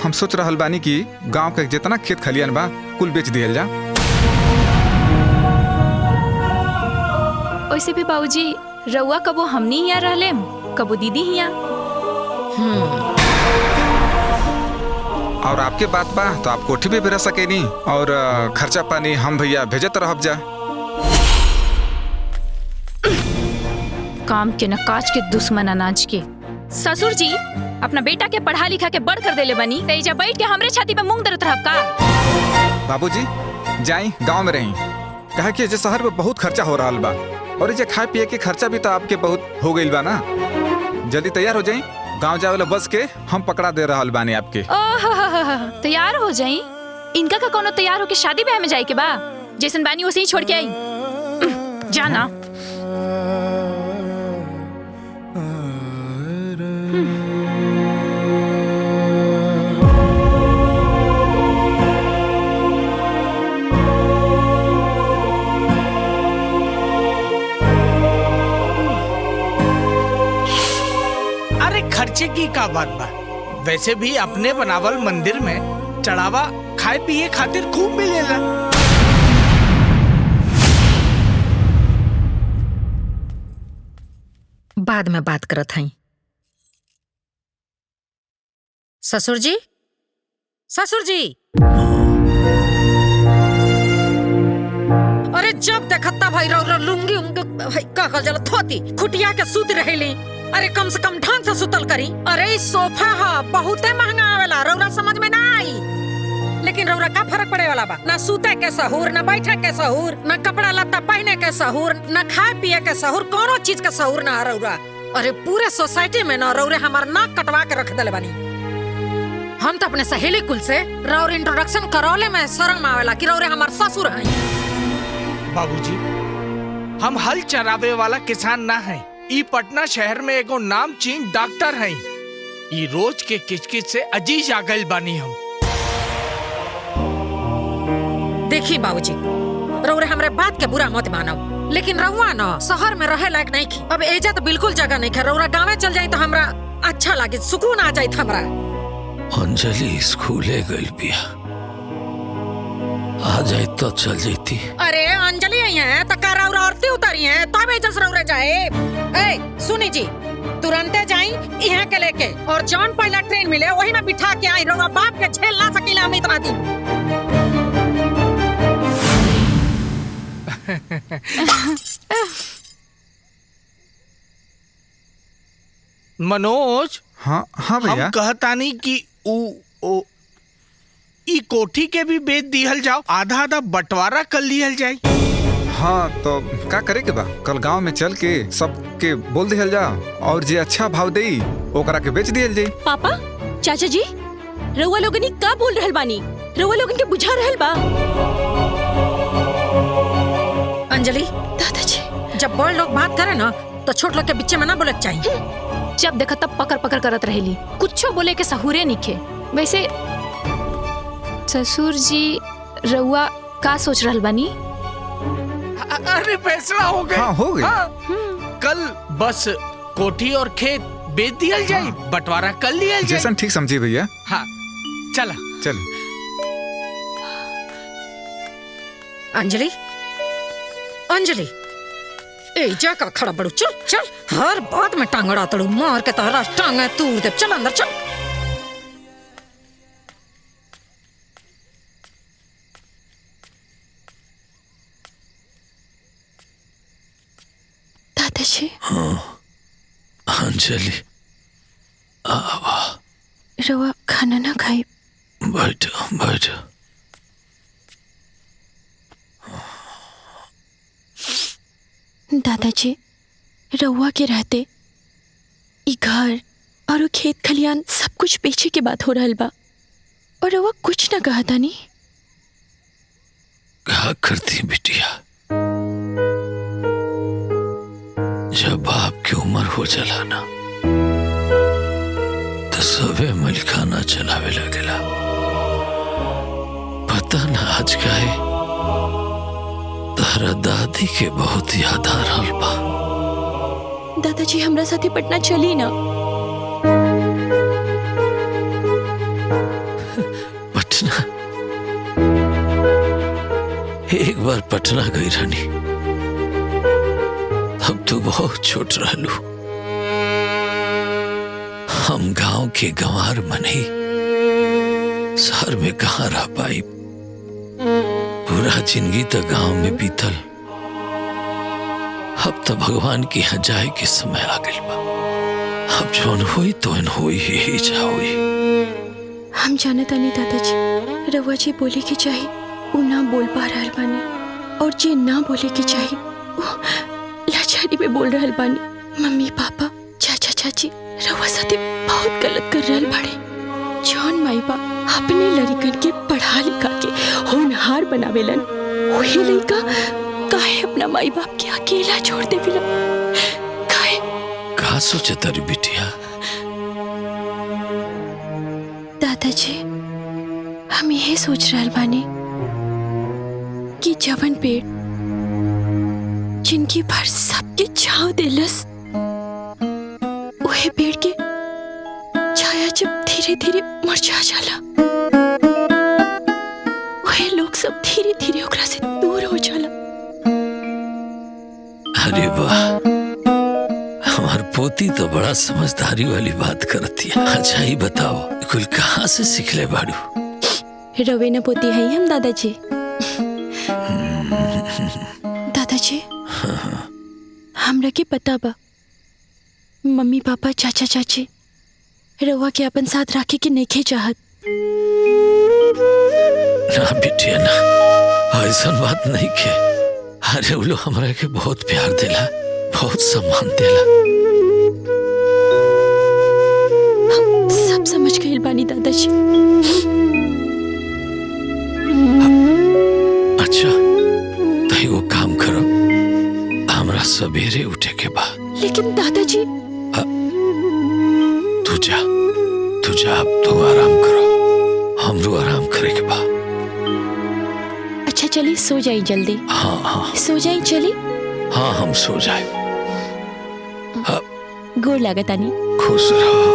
हम सोच रहल बानी कि गांव के जितना खेत खलियान बा कुल बेच दियल जा। वैसे भी बाबूजी, रउआ कबो हमनी यहाँ रहले, कबो दीदी यहाँ। और आपके बात बा तो आप कोठी भी रह सके नहीं, और खर्चा पानी हम भैया भेजत रहब जा। काम के न काज के दुश्मन अनाज के। ससुर जी अपना बेटा के पढ़ा लिखा के बड़ कर देले बनी, तेजा बैठ के हमरे छाती पे मूंग दरत रहब का? बाबूजी, जाई गांव में रही, कहे कि जे शहर में बहुत खर्चा हो रहा बा, और ये खाए पिए के खर्चा भी तो आपके बहुत हो गई बा ना। जल्दी तैयार हो जाई, गांव जाए वाला बस के हम पकड़ा दे रहा बानी आपके। तैयार हो जाई? इनका का कोनो तैयार होके शादी ब्याह में जाए के बा? जैसन बानी वैसे ही छोड़ के आई जाना। खर्चे की का बात बा? वैसे भी अपने बनावल मंदिर में चढ़ावा खाए पिए खातिर खूब मिलेला। बाद में बात करत हई। ससुर जी, ससुर जी, अरे जब देखता भाई रो लुंगी का कहल जाला थोती खुटिया के सूत रहेली। अरे कम से कम ढंग से सुतल करी। अरे ई सोफा ह बहुते महंगा आवेला, रौरा समझ में ना आई। लेकिन रौरा का फर्क पड़े वाला बा? ना सूते के सहूर, ना बैठे के सहूर, ना कपड़ा लत्ता पहने के सहूर, ना खाए पिए के सहूर, कोनो चीज के सहूर ना रौरा। अरे पूरे सोसाइटी में ना रौरे हमार नाक कटवा के रख देले बानी। हम तो अपने सहेली कुल से रौर इंट्रोडक्शन करौले में शर्म आवेला कि रौरे हमार ससुर हैं। बाबूजी, हम हल चरावे वाला किसान ना हैं। ई पटना शहर में एगो नामचीन डॉक्टर हैं। ई रोज के किचकिच से अजीज आ गइल बानी हम। देखी बाबूजी, रौरे हमरे बात के बुरा मत मानो, लेकिन रहुआ ना शहर में रहे लायक नहीं की। अब एजा तो बिल्कुल जगह नहीं है। रौरा गाँव चल जाए तो हमरा अच्छा लगे, सुकून आ जाए हमरा। अंजलि स्कूले गइल बिया, आ जाए तो चल जाती। अरे अंजलि आई है तो का रौरा औरती उतारी है तब एजस रौरे जाए। ए सुनी जी, तुरंते जाई यहाँ के लेके और जौन पहला ट्रेन मिले वही में बिठा के आई। रौरा बाप के झेल ना सकीला हम इतना दिन। मनोज, हाँ हाँ भैया, हम कहतानी कि ई कोठी के भी बेच दिहल जाओ, आधा आधा बंटवारा कर लिहल जाए। हाँ तो का करे के बा? कल गांव में चल के सबके बोल दिहल जा और जे अच्छा भाव देई ओकरा के बेच दिहल जाई। पापा, चाचा जी, रउआ लोगनी का बोल रहल बानी? रउआ लोगन के बुझा रहल बा? अंजलि, दादाजी, जब बड़ लोग बात करे ना तो छोट लोग के बीच में ना बोले चाहिए। जब देखा तब पकड़ पकड़ करत रहेली, कुछो बोले के सहूरे निखे। वैसे ससुर जी रउआ का सोच रहल बानी? अरे फैसला हो गया। हाँ, हो गया। कल बस कोठी और खेत बेच दियल जाए, बंटवारा कर लिया जाए। जैसन ठीक समझी भैया। हाँ चला चल। अंजलि, अंजलि, ए जा का खड़ा बड़ू, चल चल, हर बात में टांगड़ा तड़ू मार के तारा टांगे तूर दे। चल अंदर चल। दादाजी। हाँ अंजलि, आवा। रवा खाना ना खाई? बैठो बैठो। दादाजी, रउआ के रहते ई घर और वो खेत खलियान सब कुछ बेचे के बात हो रहल बा और रउआ कुछ ना कहता नहीं। क्या करती बिटिया, जब बाप की उम्र हो चला ना तो सबे मलिकाना चलावे लगेला। पता ना आज का है, तारा दादी के बहुत याद आ रहल बा। दादाजी हमरा साथे पटना चली ना। पटना? एक बार पटना गई रहनी, अब तो बहुत छोट रहलू। हम गांव के गंवार बने, शहर में कहाँ रह पाई। पूरा जिंदगी तो गांव में बीतल, अब तो भगवान के यहाँ जाए के समय आ गइल बा। अब जौन होई तो होई ही जा होई। हम जानता नहीं दादाजी, रउआ जी बोले के चाहिए वो ना बोल पा रहल बानी और जे ना बोले के चाहिए वो लाचारी में बोल रहल बानी। मम्मी पापा चाचा चाची रउआ साथे बहुत गलत कर रहल बाड़े। जौन माई बाप अपने लड़कन के पढ़ा लिखा के होनहार बनावेलन, वही लड़का काहे अपना माई बाप के अकेला छोड़ देवेला? काहे? का सोचे तारी बिटिया? दादाजी, हम यही सोच रहल बानी कि जवन पेड़ जिनकी भर सबके छाव देलस, वही पेड़ के छाया जब धीरे धीरे मुरझा जाला, वही लोग सब धीरे धीरे ओकरा से दूर हो जाला। अरे वाह, हमार पोती तो बड़ा समझदारी वाली बात करती है। अच्छा ही बताओ, कुल कहाँ से सीखले बाड़ू? रवे न पोती है हम दादाजी। दादाजी, हाँ। हमरा के पता बा मम्मी पापा चाचा चाची रउआ के अपन साथ रखे के नइखे चाहत। ना बिटिया ना, ऐसा बात नहीं के। अरे वो लोग हमरा के बहुत प्यार देला, बहुत सम्मान देला। हम सब समझ गए बानी दादाजी। अच्छा तो वो काम करो, हमरा सवेरे उठे के बा। लेकिन दादाजी तू जा अब तू आराम करो, हमरो आराम करे के बा। अच्छा चलिए सो जाइए जल्दी। हाँ सो जाइए चलिए। हाँ हम सो जाए। गोर लागतानी। खुश रहो।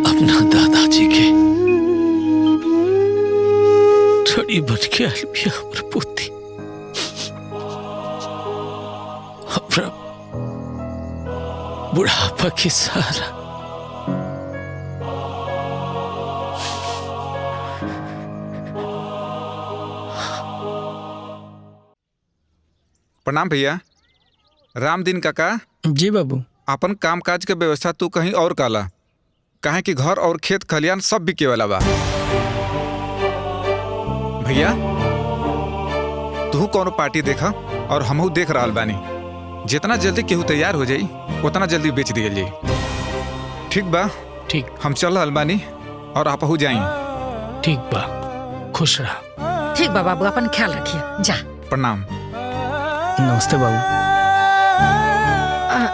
अपना दादाजी के थोड़ी बच के अलबिया हमर पोती, हमरा बुढ़ापा की सहारा। प्रणाम भैया। रामदीन काका। जी बाबू। अपन काम काज के व्यवस्था तू कहीं और काला, काहे कि घर और खेत खलियान सब बिके वाला बा। भैया तू कौनो पार्टी देखा और हमहू देख रहा बानी। जितना जल्दी केहू तैयार हो जाई उतना जल्दी बेच दिया जाई। ठीक बा? ठीक। हम चल रहल बानी और आप हो जाई। ठीक बा, खुश रहा। ठीक बा बाबू, अपन ख्याल रखिए। जा। प्रणाम। नमस्ते बाबू।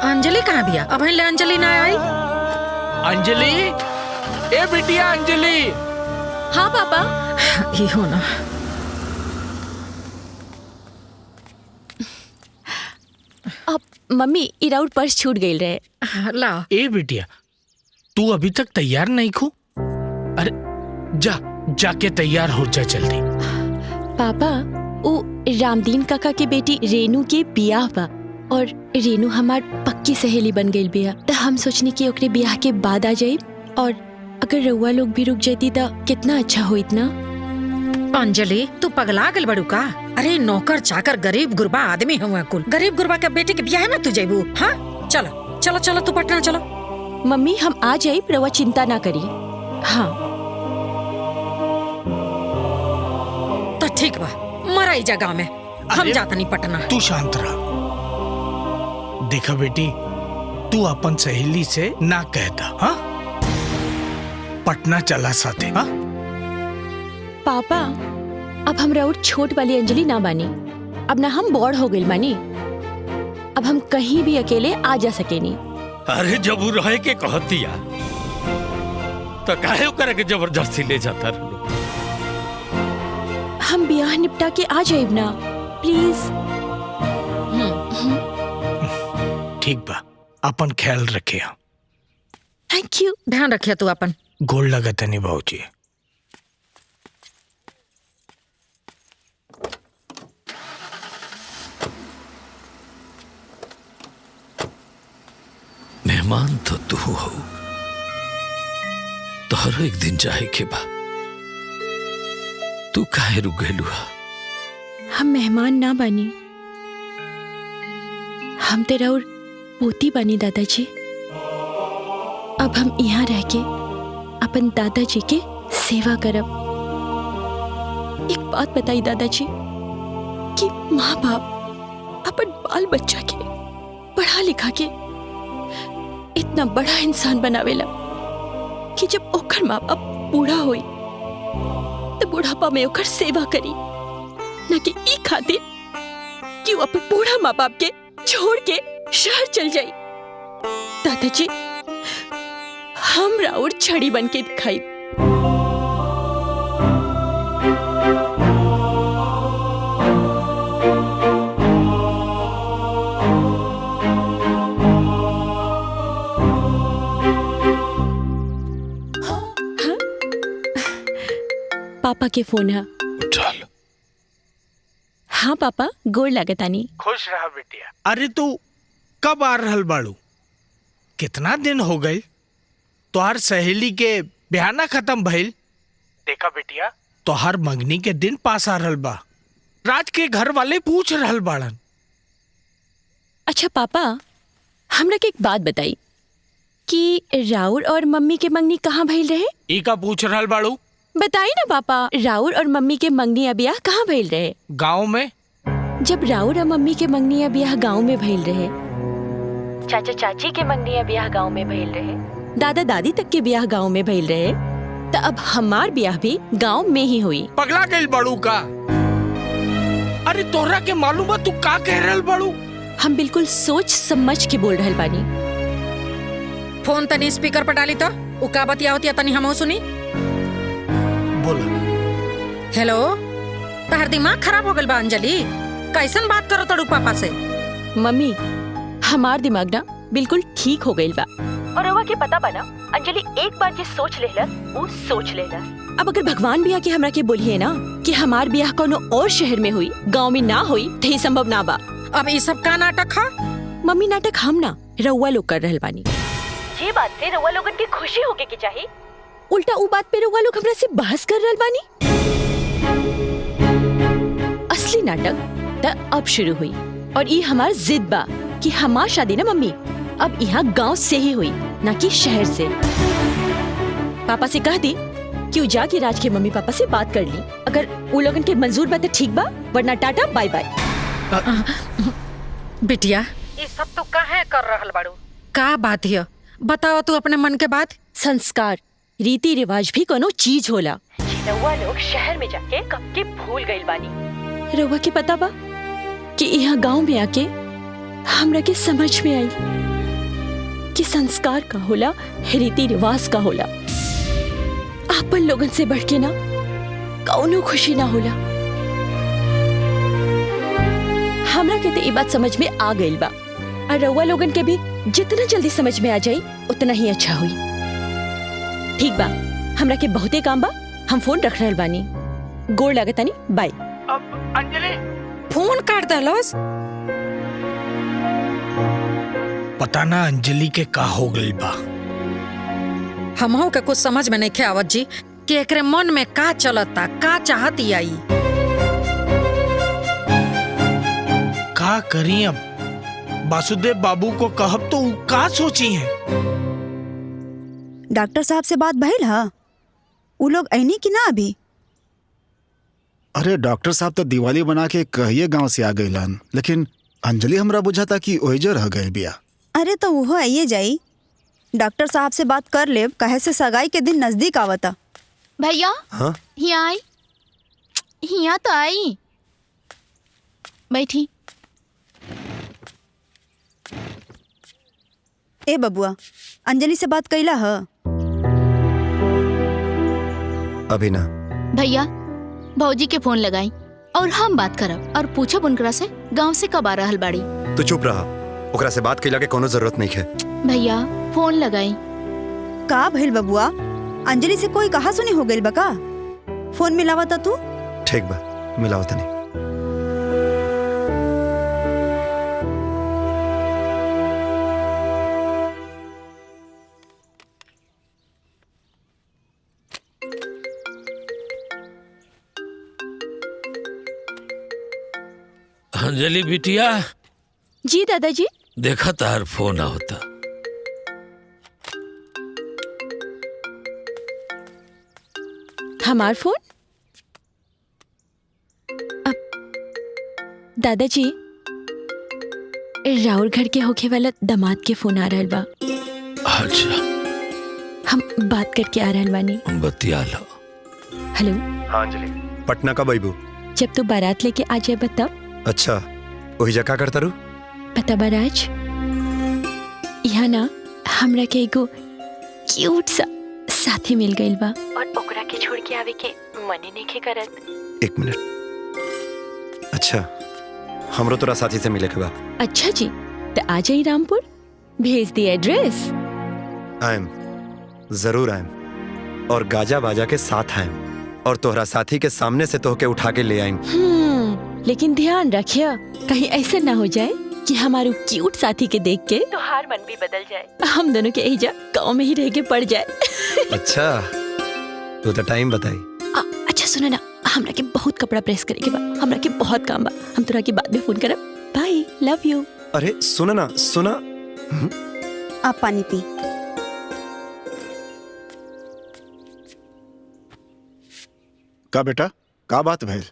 अंजलि कहाँ बिया? अब ले अंजलि ना आई। अंजलि, ए बिटिया अंजलि। हाँ पापा। ये हो ना। अब मम्मी इराउट पर्स छूट गई रहे। ला। ए बिटिया तू अभी तक तैयार नहीं खू? अरे जाके तैयार हो जा जल्दी। पापा वो रामदीन काका के बेटी रेनू के बियाह बा और रेनू हमार पक्की सहेली बन गई बिया। तो हम सोचनी कि ओकरे बियाह के बाद आ जाए, और अगर रउआ लोग भी रुक जाती तो कितना अच्छा होइत ना। अंजलि तू पगला गल बड़ू का? अरे नौकर चाकर गरीब गुरबा आदमी हुआ कुल। गरीब गुरबा के बेटे के बियाह में तू जेबू? हाँ चलो चलो चलो तू पटना चलो। मम्मी हम आ जाए, रउआ चिंता ना करी। हाँ तो ठीक बा, मराई जगह में हम जाता नहीं पटना। तू शांत रह। देखा बेटी, तू अपन सहेली से ना कहता। हाँ पटना चला साथे। हाँ पापा अब हम राउर छोट वाली अंजलि ना बानी, अब ना हम बड़ हो गइल बानी। अब हम कहीं भी अकेले आ जा सकेनी। अरे जब वो रहे के कहतिया तो काहे करे के जबरदस्ती ले जाता रहो। हम बियाह निपटा के आ जाइब ना, प्लीज। ठीक बा, अपन ख्याल रखे। Thank you. ध्यान रखिए तू अपन। गोड़ लगत नहीं बाबूजी। मेहमान तो तू हो, तोहर एक दिन जाए के बा, तू काहे रुक गइलू? हम मेहमान ना बनी, हम तेरा और पोती बनी दादाजी। अब हम यहाँ रह के अपन दादाजी के सेवा करब। एक बात बताई दादाजी कि माँ बाप अपन बाल बच्चा के पढ़ा लिखा के इतना बड़ा इंसान बनावेला कि जब ओकर माँ बाप बूढ़ा होई तो बुढ़ापा में ओकर सेवा करी, न कि ई खातिर कि वो अपन बूढ़ा माँ बाप के छोड़ के शहर चल जाई। दादाजी हम राउर छड़ी बन के दिखाई। पापा के फोन है। उठा लो। हाँ पापा, गोड़ लागतानी। खुश रहा बिटिया। अरे तू कब आ रहल बाड़ू? कितना दिन हो गए तोहार सहेली के बयाना खत्म भइल। देखा बिटिया, तोहार मंगनी के दिन पास आ रहल बा। राज के घर वाले पूछ रहल बाड़न। अच्छा पापा, हमरा के एक बात बताई कि राउर और मम्मी के मंगनी कहाँ भइल रहे? ई का पूछ रहल बाड़ू? बताई ना पापा, राउर और मम्मी के मंगनी ब्याह कहाँ भइल रहे? गाँव में। जब राउर और मम्मी के मंगनी ब्याह गाँव में भइल रहे, चाचा चाची के मंगनी ब्याह गाँव में भइल रहे, दादा दादी तक के ब्याह गाँव में भइल रहे, तो अब हमार ब्याह भी गाँव में ही हुई। पगला गइल बाड़ू का? अरे तोहरा के मालूम बा तू का कह रहल बाड़ू? हम बिल्कुल सोच समझ के बोल रहल बानी। फोन तनी स्पीकर पर डाली तो उ का बतियावतिया तनी हमहू सुनी। बोलो। हेलो, तहर दिमाग खराब हो गइल बा अंजलि? कैसन बात करो तड़ू पापा से? मम्मी, हमार दिमाग ना बिल्कुल ठीक हो गइल बा। और रवा के पता बना, अंजलि एक बार जे सोच लेलस वो सोच लेलस। अब अगर भगवान भी आके हमरा के बोलिए ना कि हमार ब्याह कोनो और शहर में हुई, गांव में ना हुई, तो ये संभव ना बा। अब ये सब का नाटक है? मम्मी, नाटक हम ना रउआ लोग कर रहल बानी। ये बात से रउआ लोगन की खुशी होके के चाहिए, उल्टा उ बात पे रउआ लोग हमरा से बहस कर रहल बानी। असली नाटक त अब शुरू हुई और ये हमार जिद बा कि हमार शादी ना मम्मी अब यहाँ गांव से ही हुई, ना कि शहर से। पापा से कह दी कि उ जाके राज के मम्मी पापा से बात कर ली। अगर उ लोगन के मंजूर बा तो ठीक बा, वरना टाटा बाय बाय। बिटिया, ये सब तो काहे कर रहल बाड़ू? का बात है? बताओ तू अपने मन के बात। संस्कार, रीति रिवाज भी कोनो चीज होला, रउआ लोग शहर में जाके कब के भूल गइल बानी। रउआ के पता बा कि यहाँ गांव में आके हमरा के समझ में आई कि संस्कार का होला, रीति रिवाज का होला। आपन लोगन से बढ़ के ना कौनो खुशी ना होला। हमरा के तो ये बात समझ में आ गइल बा, और रउआ लोगन के भी जितना जल्दी समझ में आ जाई उतना ही अच्छा हुई। ठीक बा, हमरा के बहुते काम बा, हम फोन रख रहल बानी। गोड़ लागतानी, बाय। अब अंजलि फोन काट दलोस। पता ना अंजलि के का हो गइल बा। हमहू के कुछ समझ में नहीं आवत जी कि एकरे मन में का चलता, का चाहती आई। का करी अब? वासुदेव बाबू को कहब तो का सोची है? डॉक्टर साहब से बात भइल हा? उ लोग ऐनी कि ना अभी? अरे डॉक्टर साहब तो दिवाली बना के कहिए गांव से आ गइलन, लेकिन अंजलि हमरा बुझाता कि ओहिजे रह गइल बिया। अरे तो वो आइए जाई, डॉक्टर साहब से बात कर ले, कहे से सगाई के दिन नजदीक आवता। भैया, हाँ? यहाँ आई, यहाँ तो आई, बैठी। ए बबुआ, अंजलि से बात कैला ह? अभी ना। भैया, भौजी के फोन लगाई और हम बात करब और पूछब उनकरा से गांव से कब आ रहल बाड़ी। तू चुप रहा, ओकरा से बात कैला के कोनो जरूरत नहीं है। भैया, फोन लगाई। का भइल बबुआ? अंजलि से कोई कहा सुनी हो गइल बा का? फोन मिलावा ता तू। ठीक बा, मिलाओ तनी। अंजलि बिटिया। जी दादाजी। देखा तार फोन होता। हमार फोन? अब दादाजी, राउर घर के होके वाला दामाद के फोन आ रहल बा। अच्छा, हम बात करके आ रहल बानी। बतिया लो। हेलो। हाँ अंजलि, पटना कब आइबू? जब तू बारात लेके आ जाए बता। अच्छा, वही जगह करता रू? पता बा राज, यहाँ ना हमरा के एगो क्यूट सा साथी मिल गइल बा और ओकरा के छोड़ के आवे के मने नइखे करत। एक मिनट। अच्छा, हमरो तोरा साथी से मिले के बा। अच्छा जी, तो आ जाई रामपुर, भेज दी एड्रेस। आयम, जरूर आयम, और गाजा बाजा के साथ आयम, और तोहरा साथी के सामने से तोहके उठा के ले आयम। लेकिन ध्यान रखिए कहीं ऐसा ना हो जाए कि हमारे क्यूट साथी के देख के तुम्हार मन भी बदल जाए, हम दोनों के एजा गाँव में ही रह के पड़ जाए। अच्छा तो टाइम बताई। अच्छा सुनो ना, हमरा के बहुत कपड़ा प्रेस करे के बा, हमरा के बहुत काम बा, हम तोरा के बाद में फोन करब। Bye, love you. अरे सुना ना, सुना। आप पानी पी। का बेटा, का बात भइल?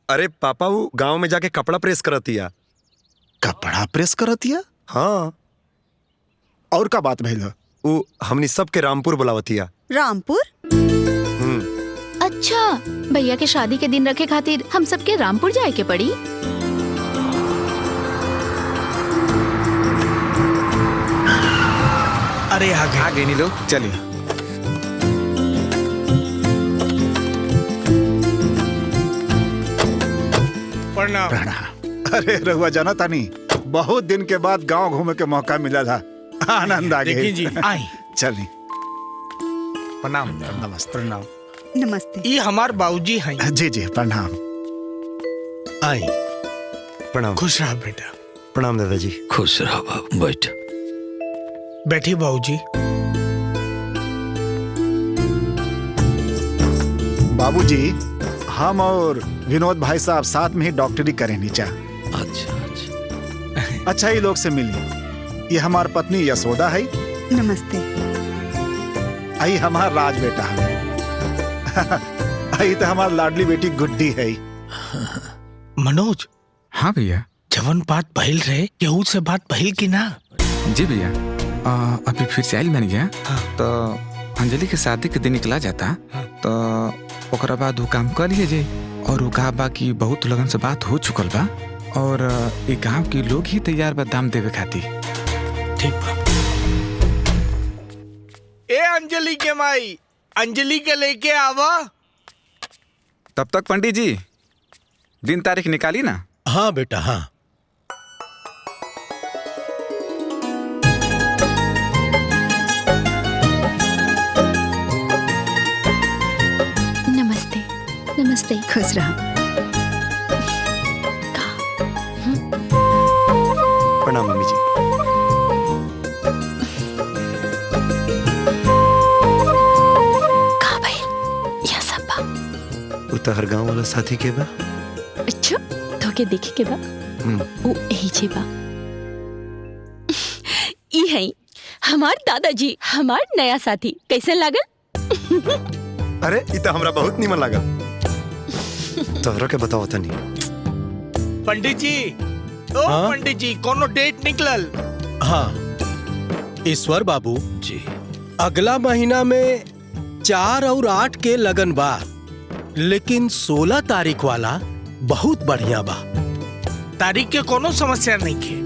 अरे पापा वो गांव में जाके कपड़ा प्रेस करतिया। कपड़ा प्रेस करतिया? हाँ। और का बात भइल? वो हमनी सब के रामपुर बुलावतिया। रामपुर? अच्छा, भैया के शादी के दिन रखे खातिर हम सबके रामपुर जाए के पड़ी। अरे आ गए नी लोग, चलिए। प्रणाम। अरे रहुआ जाना तानी, बहुत दिन के बाद गांव घूमे के मौका मिला था, आनंद आ गया। देखिए जी, आई चलिए। प्रणाम। नमस्ते। प्रणाम। नमस्ते। ये हमार बाबूजी हैं। जी जी प्रणाम। आई। प्रणाम। खुश रहा बेटा। प्रणाम दादाजी। खुश रहो बाबू, बैठ। बैठिए बाबूजी। बाबूजी, हम और विनोद भाई साहब साथ में ही डॉक्टरी करें नीचा। अच्छा अच्छा। अच्छा ही लोग से मिली। ये हमार पत्नी यशोदा है। नमस्ते। आई हमार राज बेटा है। आई तो हमार लाडली बेटी गुड्डी है। मनोज। हाँ भैया। जवन बात बहिल रहे, केहू से बात बहिल की ना? जी भैया, अभी फिर से आइल बन गया। तो अंजलि के शादी के दिन निकला जाता, तो ओकरा बाद वो काम कर लिए जे, और वो कहा बा कि बहुत लगन से बात हो चुकल बा, और ये गांव के लोग ही तैयार बा दाम देवे खातिर। ठीक बा। ए अंजलि के माई, अंजलि के लेके आवा। तब तक पंडित जी दिन तारीख निकाली ना। हाँ बेटा, हाँ। नमस्ते। नमस्ते। खुश रहा। प्रणाम मम्मी जी। का भाई या सब बा? उतर गांव वाला साथी के बा। अच्छा, तो के देखे के बा? ओ यही जे बा। ई है हमार दादाजी, हमार नया साथी। कैसे लागल? अरे ये तो हमरा बहुत नीमन लगा। तोहरा के बताओ तनी। पंडित जी, ओ पंडित जी, कोनो डेट निकलल? हाँ ईश्वर बाबू जी, अगला महीना में 4 और 8 के लगन बा, लेकिन 16 तारीख वाला बहुत बढ़िया बा। तारीख के कोनो समस्या नहीं है।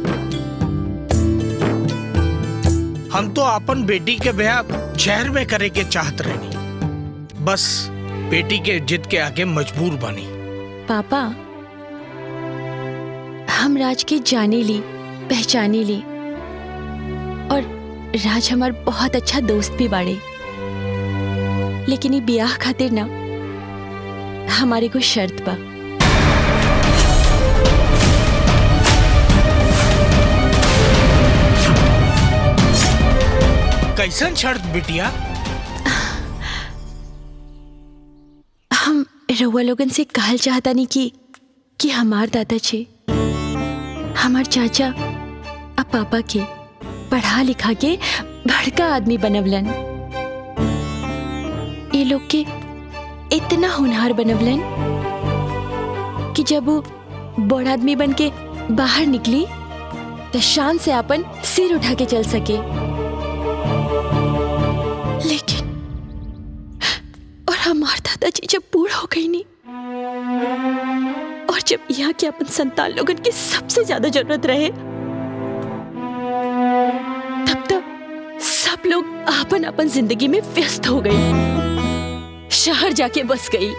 हम तो अपन बेटी के ब्याह शहर में करे के चाहत रहनी, बस बेटी के जिद के आगे मजबूर बनी। पापा, हम राज के जाने ली, पहचाने ली, और राज हमार बहुत अच्छा दोस्त भी बाड़े, लेकिन ये ब्याह खातिर ना हमारे को शर्त बा। कैसन शर्त बिटिया? हम रउआ लोगन से कहल चाहता नहीं कि हमार दादाजी, हमार चाचा अब पापा के पढ़ा लिखा के बड़का आदमी बनवलन। ये लोग के इतना होनहार बनवलन कि जब वो बड़ आदमी बन के बाहर निकली तो शान से अपन सिर उठा के चल सके। लेकिन और हमार दादाजी जब बूढ़ हो गई नहीं, और जब यहाँ के अपन संतान लोगन की सबसे ज्यादा जरूरत रहे, तब तक सब लोग अपन अपन जिंदगी में व्यस्त हो गई, शहर जाके बस गई,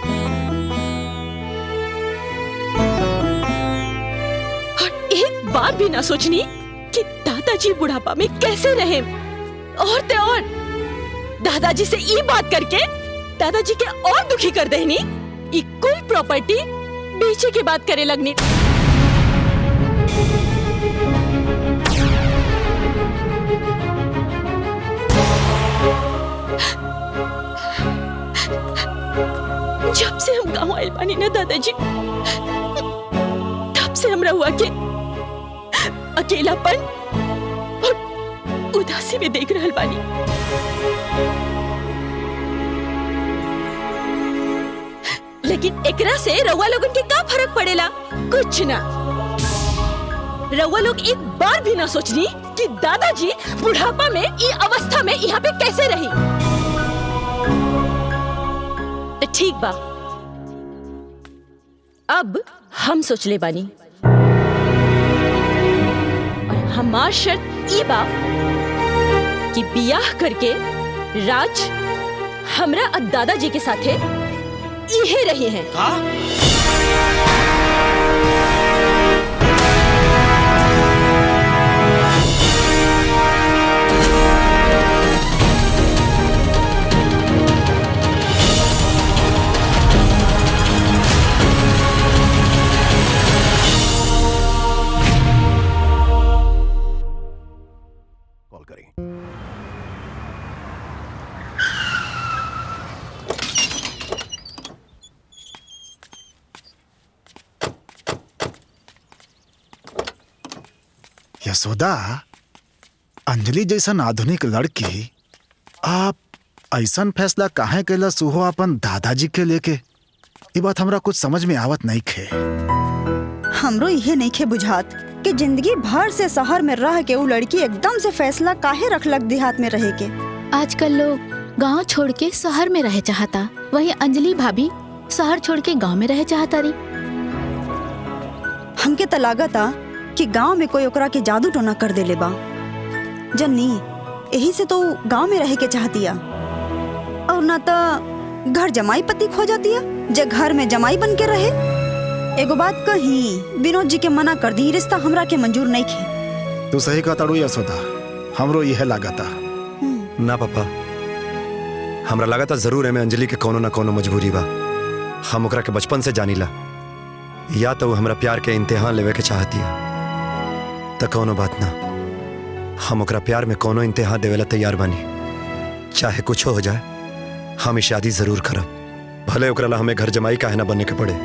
और एक बार भी ना सोचनी कि दादाजी बुढ़ापा में कैसे रहे। और दादाजी से ये बात करके दादाजी के और दुखी कर देनी। ये कुल प्रॉपर्टी बेचे की बात करे लगनी। जब से हम गाँव आए बानी ना दादाजी, तब से हमरा हुआ के अकेलापन और उदासी में देख रहल बानी। लेकिन एकरा से रउआ लोगन के का फर्क पड़ेला? कुछ ना। रउआ लोग एक बार भी ना सोचनी कि दादाजी बुढ़ापा में ई अवस्था में यहाँ पे कैसे रही। तो ठीक बा, अब हम सोच ले बानी और हमार शर्त ई बा कि बियाह करके राज हमरा और दादाजी के साथे इहे रहे हैं। कॉल करें। यशोदा, अंजलि जैसन आधुनिक लड़की आप ऐसन फैसला काहे कैला सुहो अपन दादाजी के लेके? ये बात हमरा कुछ समझ में आवत नहीं खे। हमरो यह नहीं खे बुझात कि जिंदगी भर से शहर में रह के वो लड़की एकदम से फैसला काहे रखलक देहात में रहे के। आजकल लोग गांव छोड़ के शहर में रहे चाहता, वहीं अंजलि भाभी शहर छोड़ के गांव में रहे चाहता रही। हमके तो लागता कि गांव में कोई ओकरा के जादू टोना कर देले बा। जन्नी यही से तो गांव में रहे के चाहतिया, और ना तो घर जमाई पति खो जातिया जे घर में जमाई बन के रहे। एगो बात कही, विनोद जी के मना कर दी, रिश्ता हमरा के मंजूर नहीं खे। तू सही कहता रू यशोदा, हमरो यह लागता। ना पापा, हमरा लागता जरूर है में अंजलि के कोनो ना कोनो मजबूरी बा। हम ओकरा के बचपन से जानीला, या तो वो हमरा प्यार के इम्तिहान लेवे के चाहतिया तो कोनो बात ना, हम ओकरा प्यार में कोनो इम्तिहान देवेला तैयार बानी। चाहे कुछ हो जाए, हम ई शादी जरूर करब, भले ओकरा ला हमें घर जमाई काहे ना बनने के पड़े।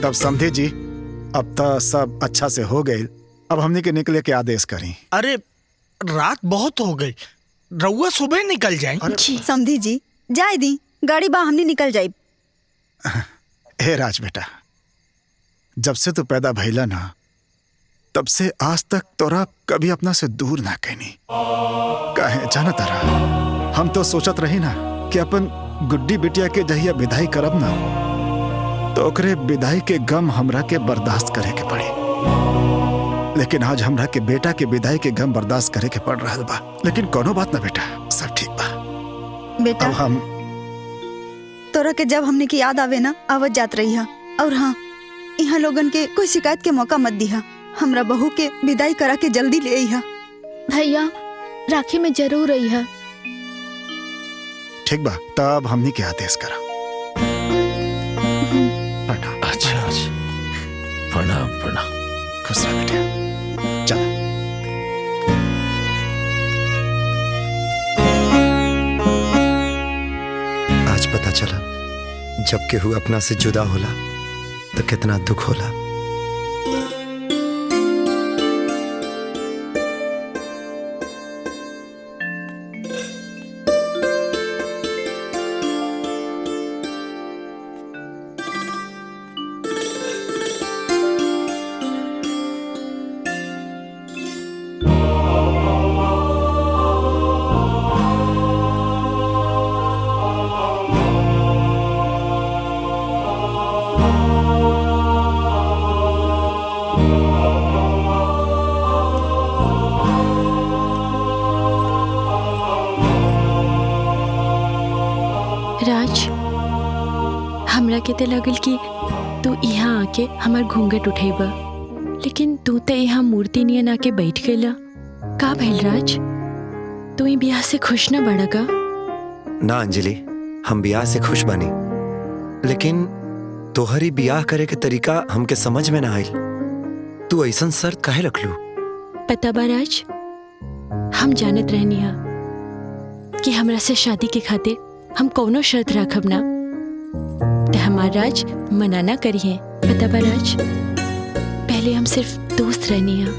तब समझे जी, अब तो सब अच्छा से हो गए, अब हमने के निकले के आदेश करी। अरे रात बहुत हो गई, रउआ सुबह निकल जाए। समझी जी, जाए दी, गाड़ी बा हमने निकल जाए। हे राज बेटा, जब से तू पैदा भइला ना, तब से आज तक तोरा कभी अपना से दूर ना कहनी। काहे जाना तारा, हम तो सोचत रही ना कि अपन गुड्डी बिटिया के जहिया विदाई करब ना तो ओकरे विदाई के गम हमरा के बर्दाश्त करे के पड़ी। लेकिन आज हमरा के बेटा के विदाई के गम बर्दाश्त करे के पड़ रहा बा। लेकिन कोनो बात ना बेटा, सब ठीक बा। बेटा अब हम तोरा के जब हमने की याद आवे ना आवत जात रही है। और हाँ, यहाँ लोगन के कोई शिकायत के मौका मत दिहा। हमरा बहू के विदाई करा के जल्दी ले आई। भैया राखी में जरूर रही है। ठीक बा, तब हमनी के आदेश करा। अच्छा अच्छा, प्रणाम प्रणाम। खुश रह बेटे, चल। आज पता चला जब केहू अपना से जुदा होला तो कितना दुख होला। राज, हमरा के ते लगल कि तू यहाँ आके हमार घूंघट उठेबा, लेकिन तू तो यहाँ मूर्ति नियन आके बैठ गईला। का भइल राज, तू ई ब्याह से खुश ना बड़ा का? ना अंजलि, हम ब्याह से खुश बनी, लेकिन तोहरी ब्याह करे के तरीका हमके समझ में ना आइल। तू ऐसन शर्त काहे रख लू? पता बा राज, हम जानत रहनी हा कि हमरा से शादी के खातिर हम कौनो शर्त रखब ना ते हमार राज मना ना करिए। पता बा राज, पहले हम सिर्फ दोस्त रहनी हा,